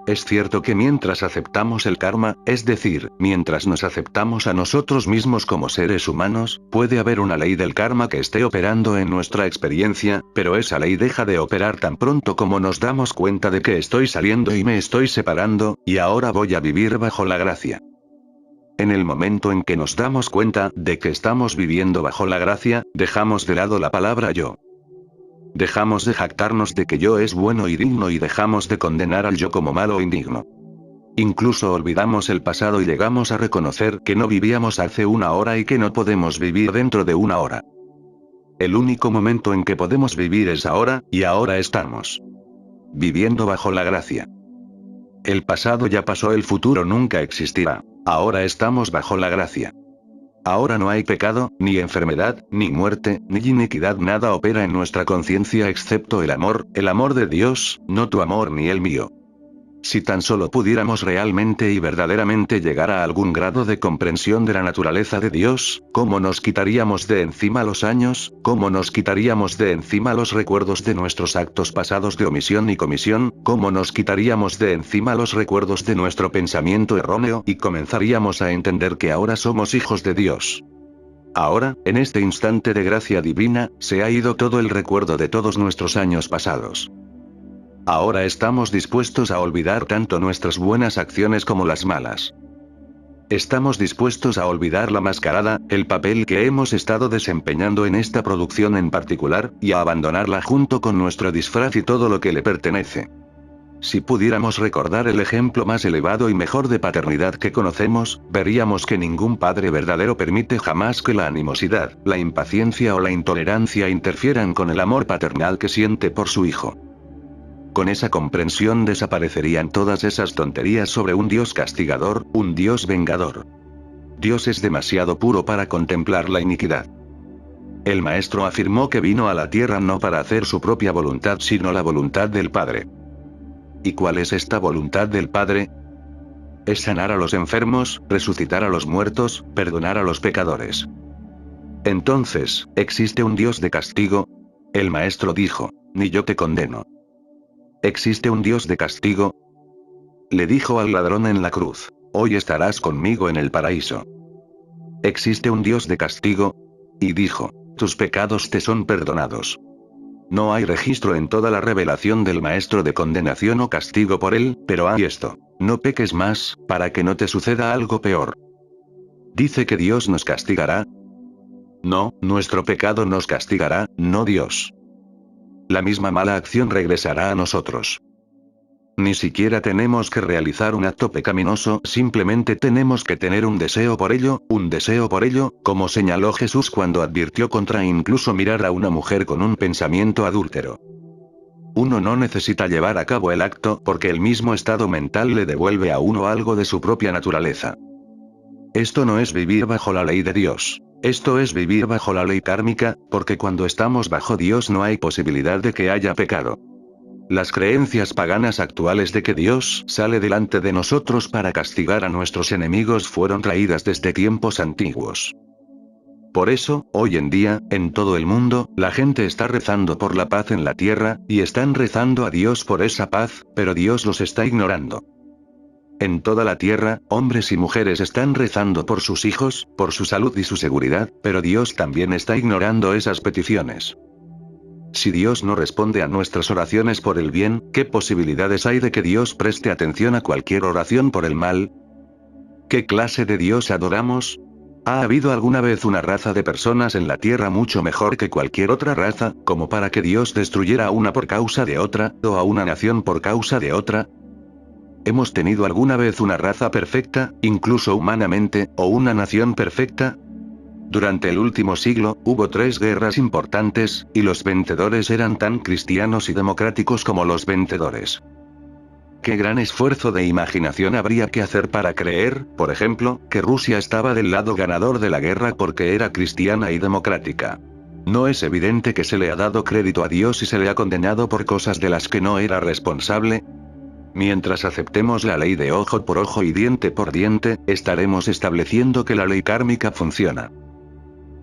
Es cierto que mientras aceptamos el karma, es decir, mientras nos aceptamos a nosotros mismos como seres humanos, puede haber una ley del karma que esté operando en nuestra experiencia, pero esa ley deja de operar tan pronto como nos damos cuenta de que estoy saliendo y me estoy separando, y ahora voy a vivir bajo la gracia. En el momento en que nos damos cuenta de que estamos viviendo bajo la gracia, dejamos de lado la palabra yo. Dejamos de jactarnos de que yo es bueno y digno y dejamos de condenar al yo como malo o indigno. Incluso olvidamos el pasado y llegamos a reconocer que no vivíamos hace una hora y que no podemos vivir dentro de una hora. El único momento en que podemos vivir es ahora, y ahora estamos viviendo bajo la gracia. El pasado ya pasó, el futuro nunca existirá. Ahora estamos bajo la gracia. Ahora no hay pecado, ni enfermedad, ni muerte, ni iniquidad, nada opera en nuestra conciencia excepto el amor de Dios, no tu amor ni el mío. Si tan solo pudiéramos realmente y verdaderamente llegar a algún grado de comprensión de la naturaleza de Dios, ¿cómo nos quitaríamos de encima los años? ¿Cómo nos quitaríamos de encima los recuerdos de nuestros actos pasados de omisión y comisión? ¿Cómo nos quitaríamos de encima los recuerdos de nuestro pensamiento erróneo? Y comenzaríamos a entender que ahora somos hijos de Dios. Ahora, en este instante de gracia divina, se ha ido todo el recuerdo de todos nuestros años pasados. Ahora estamos dispuestos a olvidar tanto nuestras buenas acciones como las malas. Estamos dispuestos a olvidar la mascarada, el papel que hemos estado desempeñando en esta producción en particular, y a abandonarla junto con nuestro disfraz y todo lo que le pertenece. Si pudiéramos recordar el ejemplo más elevado y mejor de paternidad que conocemos, veríamos que ningún padre verdadero permite jamás que la animosidad, la impaciencia o la intolerancia interfieran con el amor paternal que siente por su hijo. Con esa comprensión desaparecerían todas esas tonterías sobre un Dios castigador, un Dios vengador. Dios es demasiado puro para contemplar la iniquidad. El Maestro afirmó que vino a la tierra no para hacer su propia voluntad sino la voluntad del Padre. ¿Y cuál es esta voluntad del Padre? Es sanar a los enfermos, resucitar a los muertos, perdonar a los pecadores. Entonces, ¿existe un Dios de castigo? El Maestro dijo, ni yo te condeno. ¿Existe un Dios de castigo? Le dijo al ladrón en la cruz, hoy estarás conmigo en el paraíso. ¿Existe un Dios de castigo? Y dijo, tus pecados te son perdonados. No hay registro en toda la revelación del Maestro de condenación o castigo por él, pero hay esto, no peques más, para que no te suceda algo peor. ¿Dice que Dios nos castigará? No, nuestro pecado nos castigará, no Dios. La misma mala acción regresará a nosotros. Ni siquiera tenemos que realizar un acto pecaminoso, simplemente tenemos que tener un deseo por ello, como señaló Jesús cuando advirtió contra incluso mirar a una mujer con un pensamiento adúltero. Uno no necesita llevar a cabo el acto porque el mismo estado mental le devuelve a uno algo de su propia naturaleza. Esto no es vivir bajo la ley de Dios. Esto es vivir bajo la ley kármica, porque cuando estamos bajo Dios no hay posibilidad de que haya pecado. Las creencias paganas actuales de que Dios sale delante de nosotros para castigar a nuestros enemigos fueron traídas desde tiempos antiguos. Por eso, hoy en día, en todo el mundo, la gente está rezando por la paz en la tierra, y están rezando a Dios por esa paz, pero Dios los está ignorando. En toda la tierra, hombres y mujeres están rezando por sus hijos, por su salud y su seguridad, pero Dios también está ignorando esas peticiones. Si Dios no responde a nuestras oraciones por el bien, ¿qué posibilidades hay de que Dios preste atención a cualquier oración por el mal? ¿Qué clase de Dios adoramos? ¿Ha habido alguna vez una raza de personas en la tierra mucho mejor que cualquier otra raza, como para que Dios destruyera a una por causa de otra, o a una nación por causa de otra? ¿Hemos tenido alguna vez una raza perfecta, incluso humanamente, o una nación perfecta? Durante el último siglo, hubo 3 guerras importantes, y los vencedores eran tan cristianos y democráticos como los vencedores. ¿Qué gran esfuerzo de imaginación habría que hacer para creer, por ejemplo, que Rusia estaba del lado ganador de la guerra porque era cristiana y democrática? ¿No es evidente que se le ha dado crédito a Dios y se le ha condenado por cosas de las que no era responsable? Mientras aceptemos la ley de ojo por ojo y diente por diente, estaremos estableciendo que la ley kármica funciona.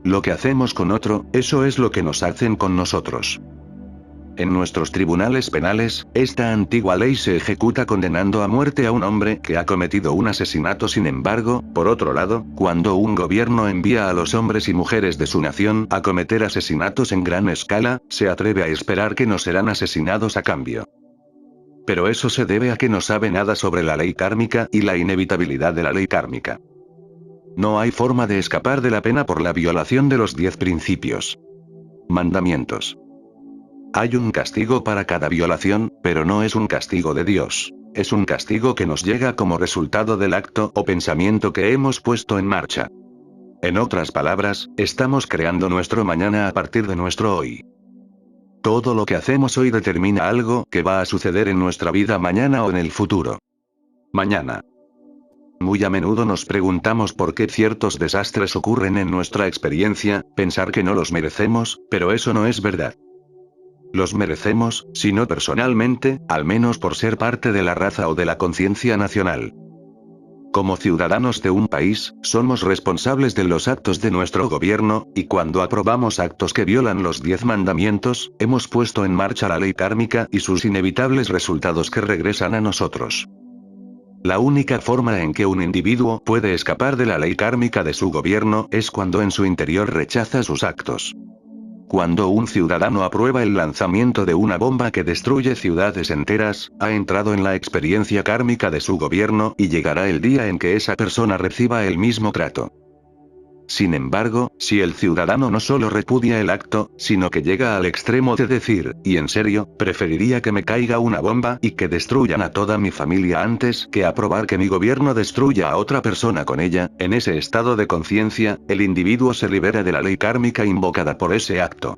Lo que hacemos con otro, eso es lo que nos hacen con nosotros. En nuestros tribunales penales, esta antigua ley se ejecuta condenando a muerte a un hombre que ha cometido un asesinato. Sin embargo, por otro lado, cuando un gobierno envía a los hombres y mujeres de su nación a cometer asesinatos en gran escala, se atreve a esperar que no serán asesinados a cambio. Pero eso se debe a que no sabe nada sobre la ley kármica y la inevitabilidad de la ley kármica. No hay forma de escapar de la pena por la violación de los 10 principios. Mandamientos. Hay un castigo para cada violación, pero no es un castigo de Dios. Es un castigo que nos llega como resultado del acto o pensamiento que hemos puesto en marcha. En otras palabras, estamos creando nuestro mañana a partir de nuestro hoy. Todo lo que hacemos hoy determina algo que va a suceder en nuestra vida mañana o en el futuro. Mañana. Muy a menudo nos preguntamos por qué ciertos desastres ocurren en nuestra experiencia, pensar que no los merecemos, pero eso no es verdad. Los merecemos, si no personalmente, al menos por ser parte de la raza o de la conciencia nacional. Como ciudadanos de un país, somos responsables de los actos de nuestro gobierno, y cuando aprobamos actos que violan los 10 mandamientos, hemos puesto en marcha la ley kármica y sus inevitables resultados que regresan a nosotros. La única forma en que un individuo puede escapar de la ley kármica de su gobierno es cuando en su interior rechaza sus actos. Cuando un ciudadano aprueba el lanzamiento de una bomba que destruye ciudades enteras, ha entrado en la experiencia kármica de su gobierno y llegará el día en que esa persona reciba el mismo trato. Sin embargo, si el ciudadano no solo repudia el acto, sino que llega al extremo de decir, y en serio, preferiría que me caiga una bomba y que destruyan a toda mi familia antes que aprobar que mi gobierno destruya a otra persona con ella, en ese estado de conciencia, el individuo se libera de la ley kármica invocada por ese acto.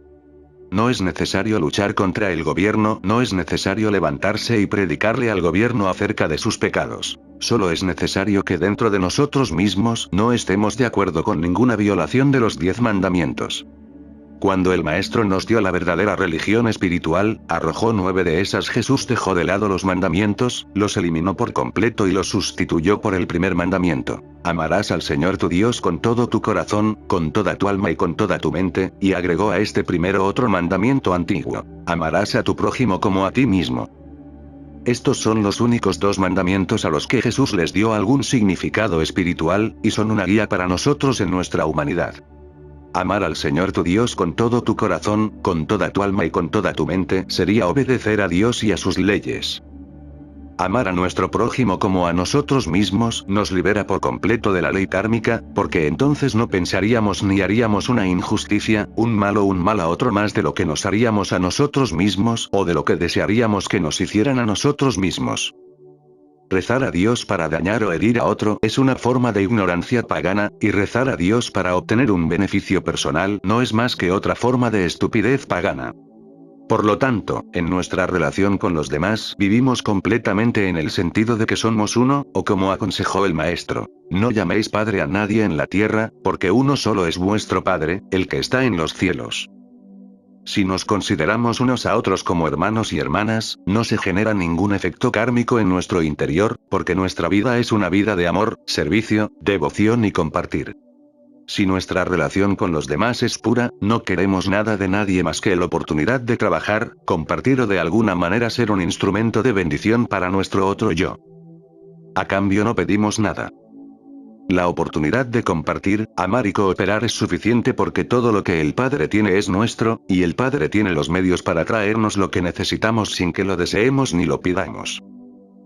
No es necesario luchar contra el gobierno, no es necesario levantarse y predicarle al gobierno acerca de sus pecados. Solo es necesario que dentro de nosotros mismos no estemos de acuerdo con ninguna violación de los 10 mandamientos. Cuando el Maestro nos dio la verdadera religión espiritual, arrojó 9 de esas. Jesús dejó de lado los mandamientos, los eliminó por completo y los sustituyó por el primer mandamiento. Amarás al Señor tu Dios con todo tu corazón, con toda tu alma y con toda tu mente, y agregó a este primero otro mandamiento antiguo. Amarás a tu prójimo como a ti mismo. Estos son los únicos 2 mandamientos a los que Jesús les dio algún significado espiritual, y son una guía para nosotros en nuestra humanidad. Amar al Señor tu Dios con todo tu corazón, con toda tu alma y con toda tu mente sería obedecer a Dios y a sus leyes. Amar a nuestro prójimo como a nosotros mismos nos libera por completo de la ley kármica, porque entonces no pensaríamos ni haríamos una injusticia, un mal a otro más de lo que nos haríamos a nosotros mismos o de lo que desearíamos que nos hicieran a nosotros mismos. Rezar a Dios para dañar o herir a otro es una forma de ignorancia pagana, y rezar a Dios para obtener un beneficio personal no es más que otra forma de estupidez pagana. Por lo tanto, en nuestra relación con los demás vivimos completamente en el sentido de que somos uno, o como aconsejó el Maestro, no llaméis Padre a nadie en la tierra, porque uno solo es vuestro Padre, el que está en los cielos. Si nos consideramos unos a otros como hermanos y hermanas, no se genera ningún efecto kármico en nuestro interior, porque nuestra vida es una vida de amor, servicio, devoción y compartir. Si nuestra relación con los demás es pura, no queremos nada de nadie más que la oportunidad de trabajar, compartir o de alguna manera ser un instrumento de bendición para nuestro otro yo. A cambio no pedimos nada. La oportunidad de compartir, amar y cooperar es suficiente porque todo lo que el Padre tiene es nuestro, y el Padre tiene los medios para traernos lo que necesitamos sin que lo deseemos ni lo pidamos.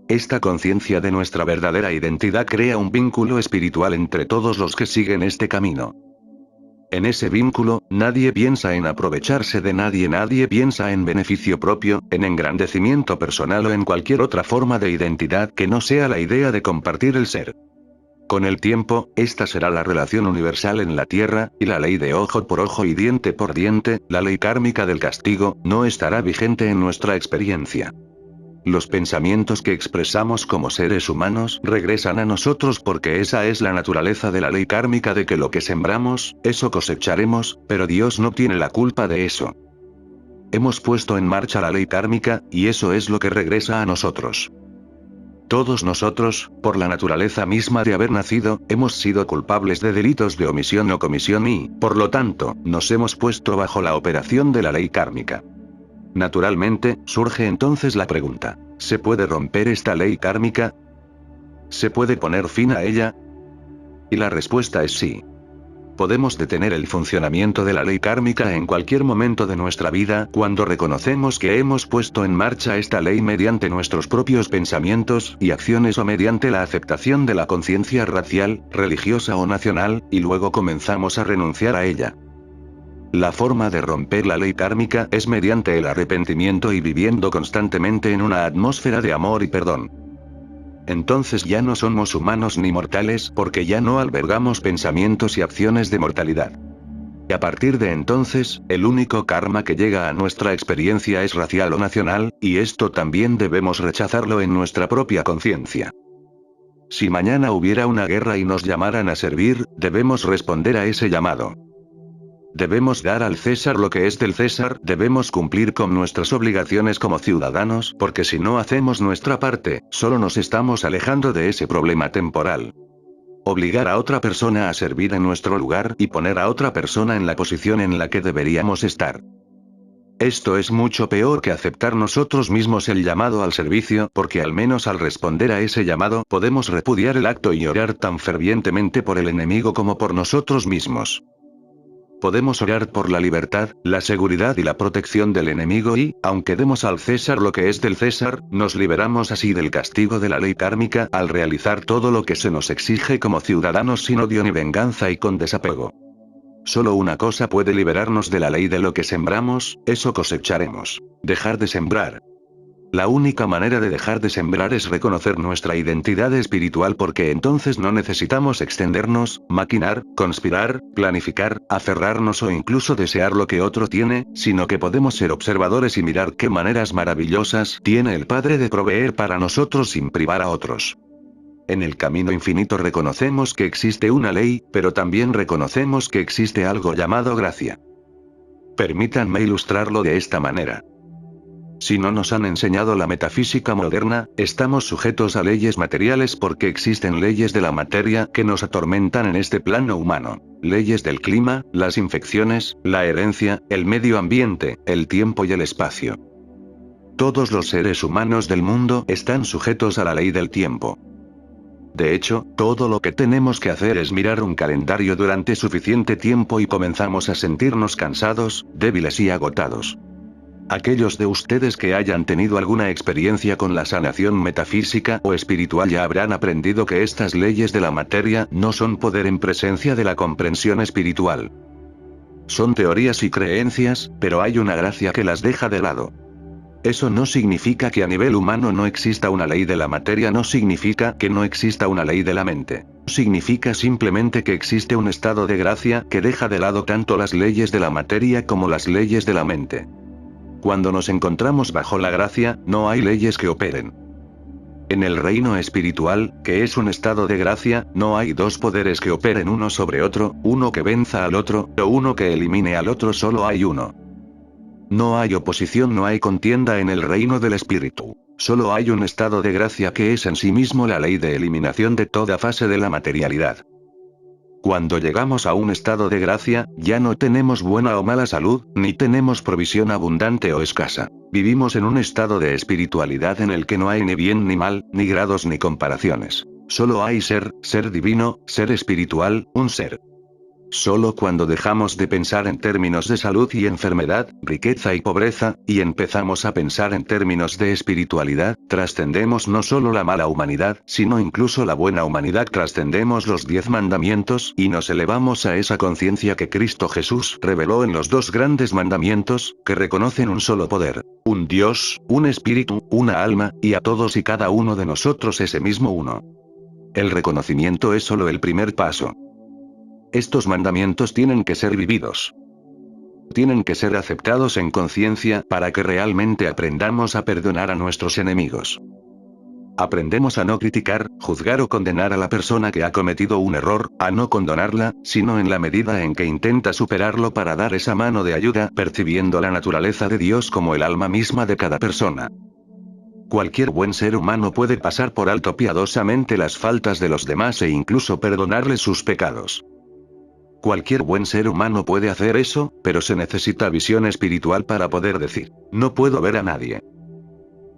Esta conciencia de nuestra verdadera identidad crea un vínculo espiritual entre todos los que siguen este camino. En ese vínculo, nadie piensa en aprovecharse de nadie, nadie piensa en beneficio propio, en engrandecimiento personal o en cualquier otra forma de identidad que no sea la idea de compartir el ser. Con el tiempo, esta será la relación universal en la Tierra, y la ley de ojo por ojo y diente por diente, la ley kármica del castigo, no estará vigente en nuestra experiencia. Los pensamientos que expresamos como seres humanos regresan a nosotros porque esa es la naturaleza de la ley kármica de que lo que sembramos, eso cosecharemos, pero Dios no tiene la culpa de eso. Hemos puesto en marcha la ley kármica, y eso es lo que regresa a nosotros. Todos nosotros, por la naturaleza misma de haber nacido, hemos sido culpables de delitos de omisión o comisión y, por lo tanto, nos hemos puesto bajo la operación de la ley kármica. Naturalmente, surge entonces la pregunta, ¿se puede romper esta ley kármica? ¿Se puede poner fin a ella? Y la respuesta es sí. Podemos detener el funcionamiento de la ley kármica en cualquier momento de nuestra vida cuando reconocemos que hemos puesto en marcha esta ley mediante nuestros propios pensamientos y acciones o mediante la aceptación de la conciencia racial, religiosa o nacional, y luego comenzamos a renunciar a ella. La forma de romper la ley kármica es mediante el arrepentimiento y viviendo constantemente en una atmósfera de amor y perdón. Entonces ya no somos humanos ni mortales porque ya no albergamos pensamientos y acciones de mortalidad. Y a partir de entonces, el único karma que llega a nuestra experiencia es racial o nacional, y esto también debemos rechazarlo en nuestra propia conciencia. Si mañana hubiera una guerra y nos llamaran a servir, debemos responder a ese llamado. Debemos dar al César lo que es del César, debemos cumplir con nuestras obligaciones como ciudadanos, porque si no hacemos nuestra parte, solo nos estamos alejando de ese problema temporal. Obligar a otra persona a servir en nuestro lugar y poner a otra persona en la posición en la que deberíamos estar. Esto es mucho peor que aceptar nosotros mismos el llamado al servicio, porque al menos al responder a ese llamado podemos repudiar el acto y orar tan fervientemente por el enemigo como por nosotros mismos. Podemos orar por la libertad, la seguridad y la protección del enemigo y, aunque demos al César lo que es del César, nos liberamos así del castigo de la ley kármica al realizar todo lo que se nos exige como ciudadanos sin odio ni venganza y con desapego. Solo una cosa puede liberarnos de la ley de lo que sembramos, eso cosecharemos. Dejar de sembrar. La única manera de dejar de sembrar es reconocer nuestra identidad espiritual porque entonces no necesitamos extendernos, maquinar, conspirar, planificar, aferrarnos o incluso desear lo que otro tiene, sino que podemos ser observadores y mirar qué maneras maravillosas tiene el Padre de proveer para nosotros sin privar a otros. En el camino infinito reconocemos que existe una ley, pero también reconocemos que existe algo llamado gracia. Permítanme ilustrarlo de esta manera. Si no nos han enseñado la metafísica moderna, estamos sujetos a leyes materiales porque existen leyes de la materia que nos atormentan en este plano humano. Leyes del clima, las infecciones, la herencia, el medio ambiente, el tiempo y el espacio. Todos los seres humanos del mundo están sujetos a la ley del tiempo. De hecho, todo lo que tenemos que hacer es mirar un calendario durante suficiente tiempo y comenzamos a sentirnos cansados, débiles y agotados. Aquellos de ustedes que hayan tenido alguna experiencia con la sanación metafísica o espiritual ya habrán aprendido que estas leyes de la materia no son poder en presencia de la comprensión espiritual. Son teorías y creencias, pero hay una gracia que las deja de lado. Eso no significa que a nivel humano no exista una ley de la materia, no significa que no exista una ley de la mente. Significa simplemente que existe un estado de gracia que deja de lado tanto las leyes de la materia como las leyes de la mente. Cuando nos encontramos bajo la gracia, no hay leyes que operen. En el reino espiritual, que es un estado de gracia, no hay dos poderes que operen uno sobre otro, uno que venza al otro, o uno que elimine al otro, solo hay uno. No hay oposición, no hay contienda en el reino del espíritu. Solo hay un estado de gracia que es en sí mismo la ley de eliminación de toda fase de la materialidad. Cuando llegamos a un estado de gracia, ya no tenemos buena o mala salud, ni tenemos provisión abundante o escasa. Vivimos en un estado de espiritualidad en el que no hay ni bien ni mal, ni grados ni comparaciones. Solo hay ser divino, ser espiritual, un ser. Solo cuando dejamos de pensar en términos de salud y enfermedad, riqueza y pobreza, y empezamos a pensar en términos de espiritualidad, trascendemos no solo la mala humanidad, sino incluso la buena humanidad, trascendemos los 10 mandamientos y nos elevamos a esa conciencia que Cristo Jesús reveló en los 2 grandes mandamientos, que reconocen un solo poder, un Dios, un espíritu, una alma, y a todos y cada uno de nosotros ese mismo uno. El reconocimiento es solo el primer paso. Estos mandamientos tienen que ser vividos. Tienen que ser aceptados en conciencia para que realmente aprendamos a perdonar a nuestros enemigos. Aprendemos a no criticar, juzgar o condenar a la persona que ha cometido un error, a no condonarla, sino en la medida en que intenta superarlo para dar esa mano de ayuda, percibiendo la naturaleza de Dios como el alma misma de cada persona. Cualquier buen ser humano puede pasar por alto piadosamente las faltas de los demás e incluso perdonarles sus pecados. Cualquier buen ser humano puede hacer eso, pero se necesita visión espiritual para poder decir, no puedo ver a nadie.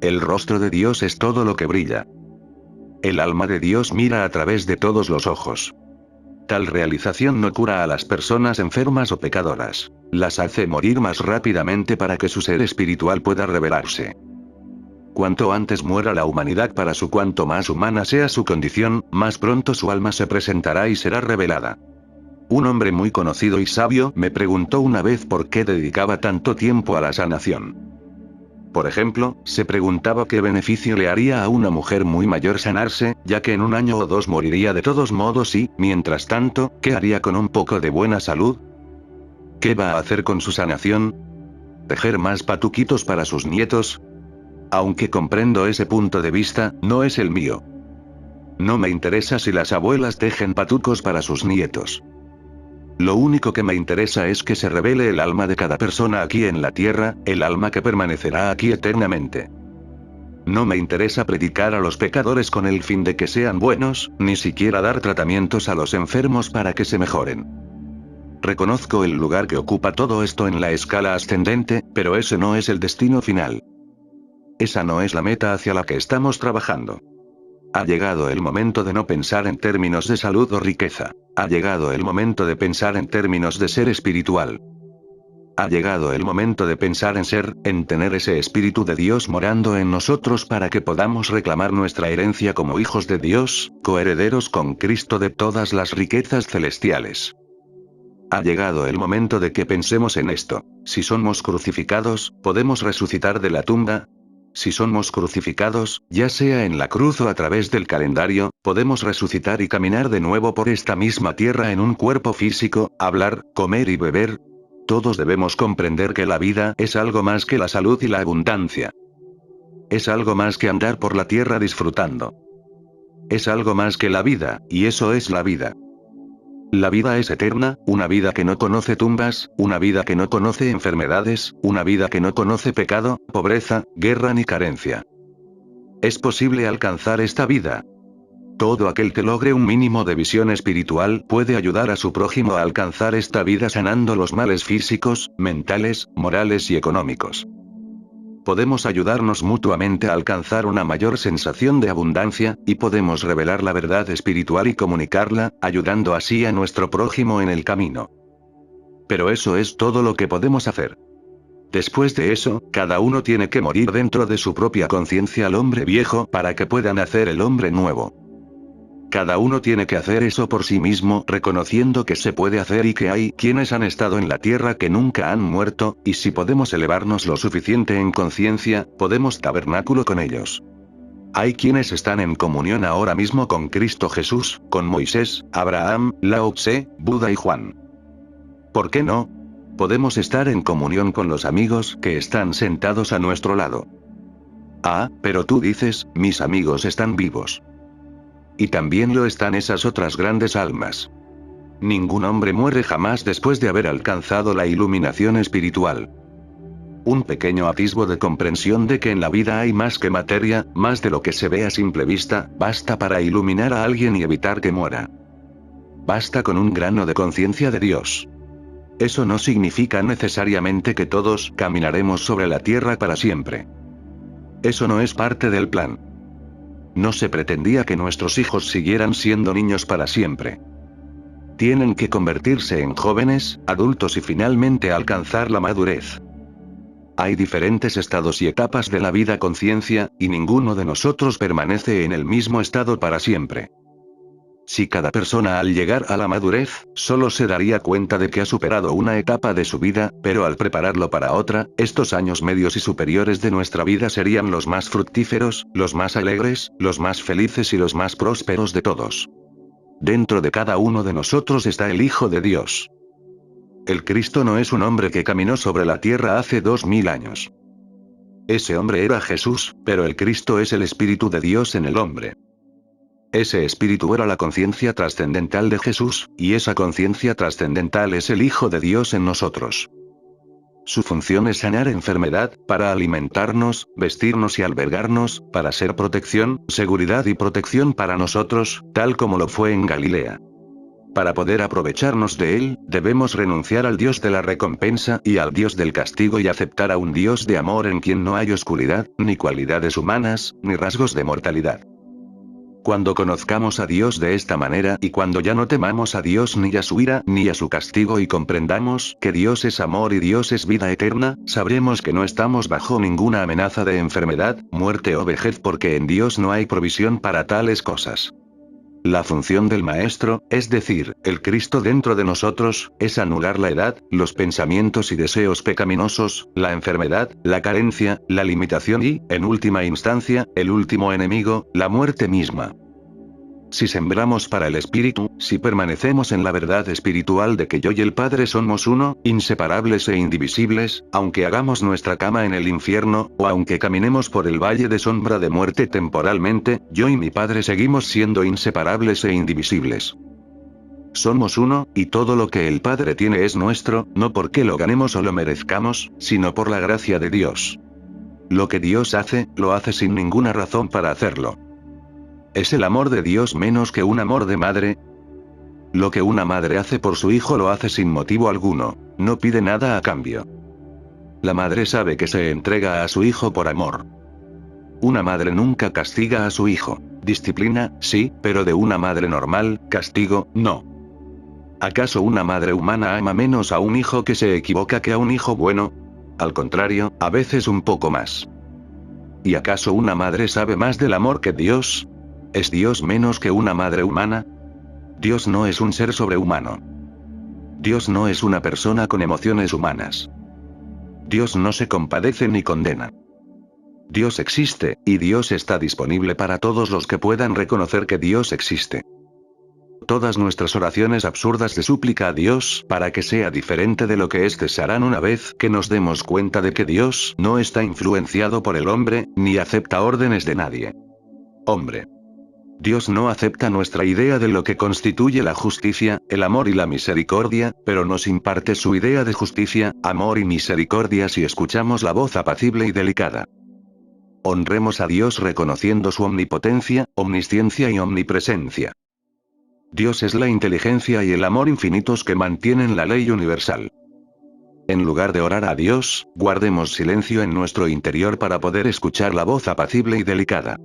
El rostro de Dios es todo lo que brilla. El alma de Dios mira a través de todos los ojos. Tal realización no cura a las personas enfermas o pecadoras. Las hace morir más rápidamente para que su ser espiritual pueda revelarse. Cuanto antes muera la humanidad cuanto más humana sea su condición, más pronto su alma se presentará y será revelada. Un hombre muy conocido y sabio me preguntó una vez por qué dedicaba tanto tiempo a la sanación. Por ejemplo, se preguntaba qué beneficio le haría a una mujer muy mayor sanarse, ya que en 1 año o 2 moriría de todos modos y, mientras tanto, ¿qué haría con un poco de buena salud? ¿Qué va a hacer con su sanación? ¿Tejer más patuquitos para sus nietos? Aunque comprendo ese punto de vista, no es el mío. No me interesa si las abuelas tejen patucos para sus nietos. Lo único que me interesa es que se revele el alma de cada persona aquí en la tierra, el alma que permanecerá aquí eternamente. No me interesa predicar a los pecadores con el fin de que sean buenos, ni siquiera dar tratamientos a los enfermos para que se mejoren. Reconozco el lugar que ocupa todo esto en la escala ascendente, pero ese no es el destino final. Esa no es la meta hacia la que estamos trabajando. Ha llegado el momento de no pensar en términos de salud o riqueza. Ha llegado el momento de pensar en términos de ser espiritual. Ha llegado el momento de pensar en ser, en tener ese Espíritu de Dios morando en nosotros para que podamos reclamar nuestra herencia como hijos de Dios, coherederos con Cristo de todas las riquezas celestiales. Ha llegado el momento de que pensemos en esto. Si somos crucificados, ¿podemos resucitar de la tumba? Si somos crucificados, ya sea en la cruz o a través del calendario, podemos resucitar y caminar de nuevo por esta misma tierra en un cuerpo físico, hablar, comer y beber. Todos debemos comprender que la vida es algo más que la salud y la abundancia. Es algo más que andar por la tierra disfrutando. Es algo más que la vida, y eso es la vida. La vida es eterna, una vida que no conoce tumbas, una vida que no conoce enfermedades, una vida que no conoce pecado, pobreza, guerra ni carencia. ¿Es posible alcanzar esta vida? Todo aquel que logre un mínimo de visión espiritual puede ayudar a su prójimo a alcanzar esta vida sanando los males físicos, mentales, morales y económicos. Podemos ayudarnos mutuamente a alcanzar una mayor sensación de abundancia, y podemos revelar la verdad espiritual y comunicarla, ayudando así a nuestro prójimo en el camino. Pero eso es todo lo que podemos hacer. Después de eso, cada uno tiene que morir dentro de su propia conciencia al hombre viejo para que pueda nacer el hombre nuevo. Cada uno tiene que hacer eso por sí mismo, reconociendo que se puede hacer y que hay quienes han estado en la tierra que nunca han muerto, y si podemos elevarnos lo suficiente en conciencia, podemos tabernáculo con ellos. Hay quienes están en comunión ahora mismo con Cristo Jesús, con Moisés, Abraham, Lao Tse, Buda y Juan. ¿Por qué no? Podemos estar en comunión con los amigos que están sentados a nuestro lado. Ah, pero tú dices, mis amigos están vivos. Y también lo están esas otras grandes almas. Ningún hombre muere jamás después de haber alcanzado la iluminación espiritual. Un pequeño atisbo de comprensión de que en la vida hay más que materia, más de lo que se ve a simple vista, basta para iluminar a alguien y evitar que muera. Basta con un grano de conciencia de Dios. Eso no significa necesariamente que todos caminaremos sobre la tierra para siempre. Eso no es parte del plan. No se pretendía que nuestros hijos siguieran siendo niños para siempre. Tienen que convertirse en jóvenes, adultos y finalmente alcanzar la madurez. Hay diferentes estados y etapas de la vida conciencia, y ninguno de nosotros permanece en el mismo estado para siempre. Si cada persona al llegar a la madurez, solo se daría cuenta de que ha superado una etapa de su vida, pero al prepararlo para otra, estos años medios y superiores de nuestra vida serían los más fructíferos, los más alegres, los más felices y los más prósperos de todos. Dentro de cada uno de nosotros está el Hijo de Dios. El Cristo no es un hombre que caminó sobre la tierra hace 2000 años. Ese hombre era Jesús, pero el Cristo es el Espíritu de Dios en el hombre. Ese espíritu era la conciencia trascendental de Jesús, y esa conciencia trascendental es el Hijo de Dios en nosotros. Su función es sanar enfermedad, para alimentarnos, vestirnos y albergarnos, para ser protección, seguridad y protección para nosotros, tal como lo fue en Galilea. Para poder aprovecharnos de él, debemos renunciar al Dios de la recompensa y al Dios del castigo y aceptar a un Dios de amor en quien no hay oscuridad, ni cualidades humanas, ni rasgos de mortalidad. Cuando conozcamos a Dios de esta manera y cuando ya no temamos a Dios ni a su ira ni a su castigo y comprendamos que Dios es amor y Dios es vida eterna, sabremos que no estamos bajo ninguna amenaza de enfermedad, muerte o vejez porque en Dios no hay provisión para tales cosas. La función del Maestro, es decir, el Cristo dentro de nosotros, es anular la edad, los pensamientos y deseos pecaminosos, la enfermedad, la carencia, la limitación y, en última instancia, el último enemigo, la muerte misma. Si sembramos para el Espíritu, si permanecemos en la verdad espiritual de que yo y el Padre somos uno, inseparables e indivisibles, aunque hagamos nuestra cama en el infierno, o aunque caminemos por el valle de sombra de muerte temporalmente, yo y mi Padre seguimos siendo inseparables e indivisibles. Somos uno, y todo lo que el Padre tiene es nuestro, no porque lo ganemos o lo merezcamos, sino por la gracia de Dios. Lo que Dios hace, lo hace sin ninguna razón para hacerlo. ¿Es el amor de Dios menos que un amor de madre? Lo que una madre hace por su hijo lo hace sin motivo alguno, no pide nada a cambio. La madre sabe que se entrega a su hijo por amor. Una madre nunca castiga a su hijo. Disciplina, sí, pero de una madre normal, castigo, no. ¿Acaso una madre humana ama menos a un hijo que se equivoca que a un hijo bueno? Al contrario, a veces un poco más. ¿Y acaso una madre sabe más del amor que Dios? ¿Es Dios menos que una madre humana? Dios no es un ser sobrehumano. Dios no es una persona con emociones humanas. Dios no se compadece ni condena. Dios existe, y Dios está disponible para todos los que puedan reconocer que Dios existe. Todas nuestras oraciones absurdas de súplica a Dios para que sea diferente de lo que es cesarán una vez que nos demos cuenta de que Dios no está influenciado por el hombre, ni acepta órdenes de nadie. Hombre. Dios no acepta nuestra idea de lo que constituye la justicia, el amor y la misericordia, pero nos imparte su idea de justicia, amor y misericordia si escuchamos la voz apacible y delicada. Honremos a Dios reconociendo su omnipotencia, omnisciencia y omnipresencia. Dios es la inteligencia y el amor infinitos que mantienen la ley universal. En lugar de orar a Dios, guardemos silencio en nuestro interior para poder escuchar la voz apacible y delicada.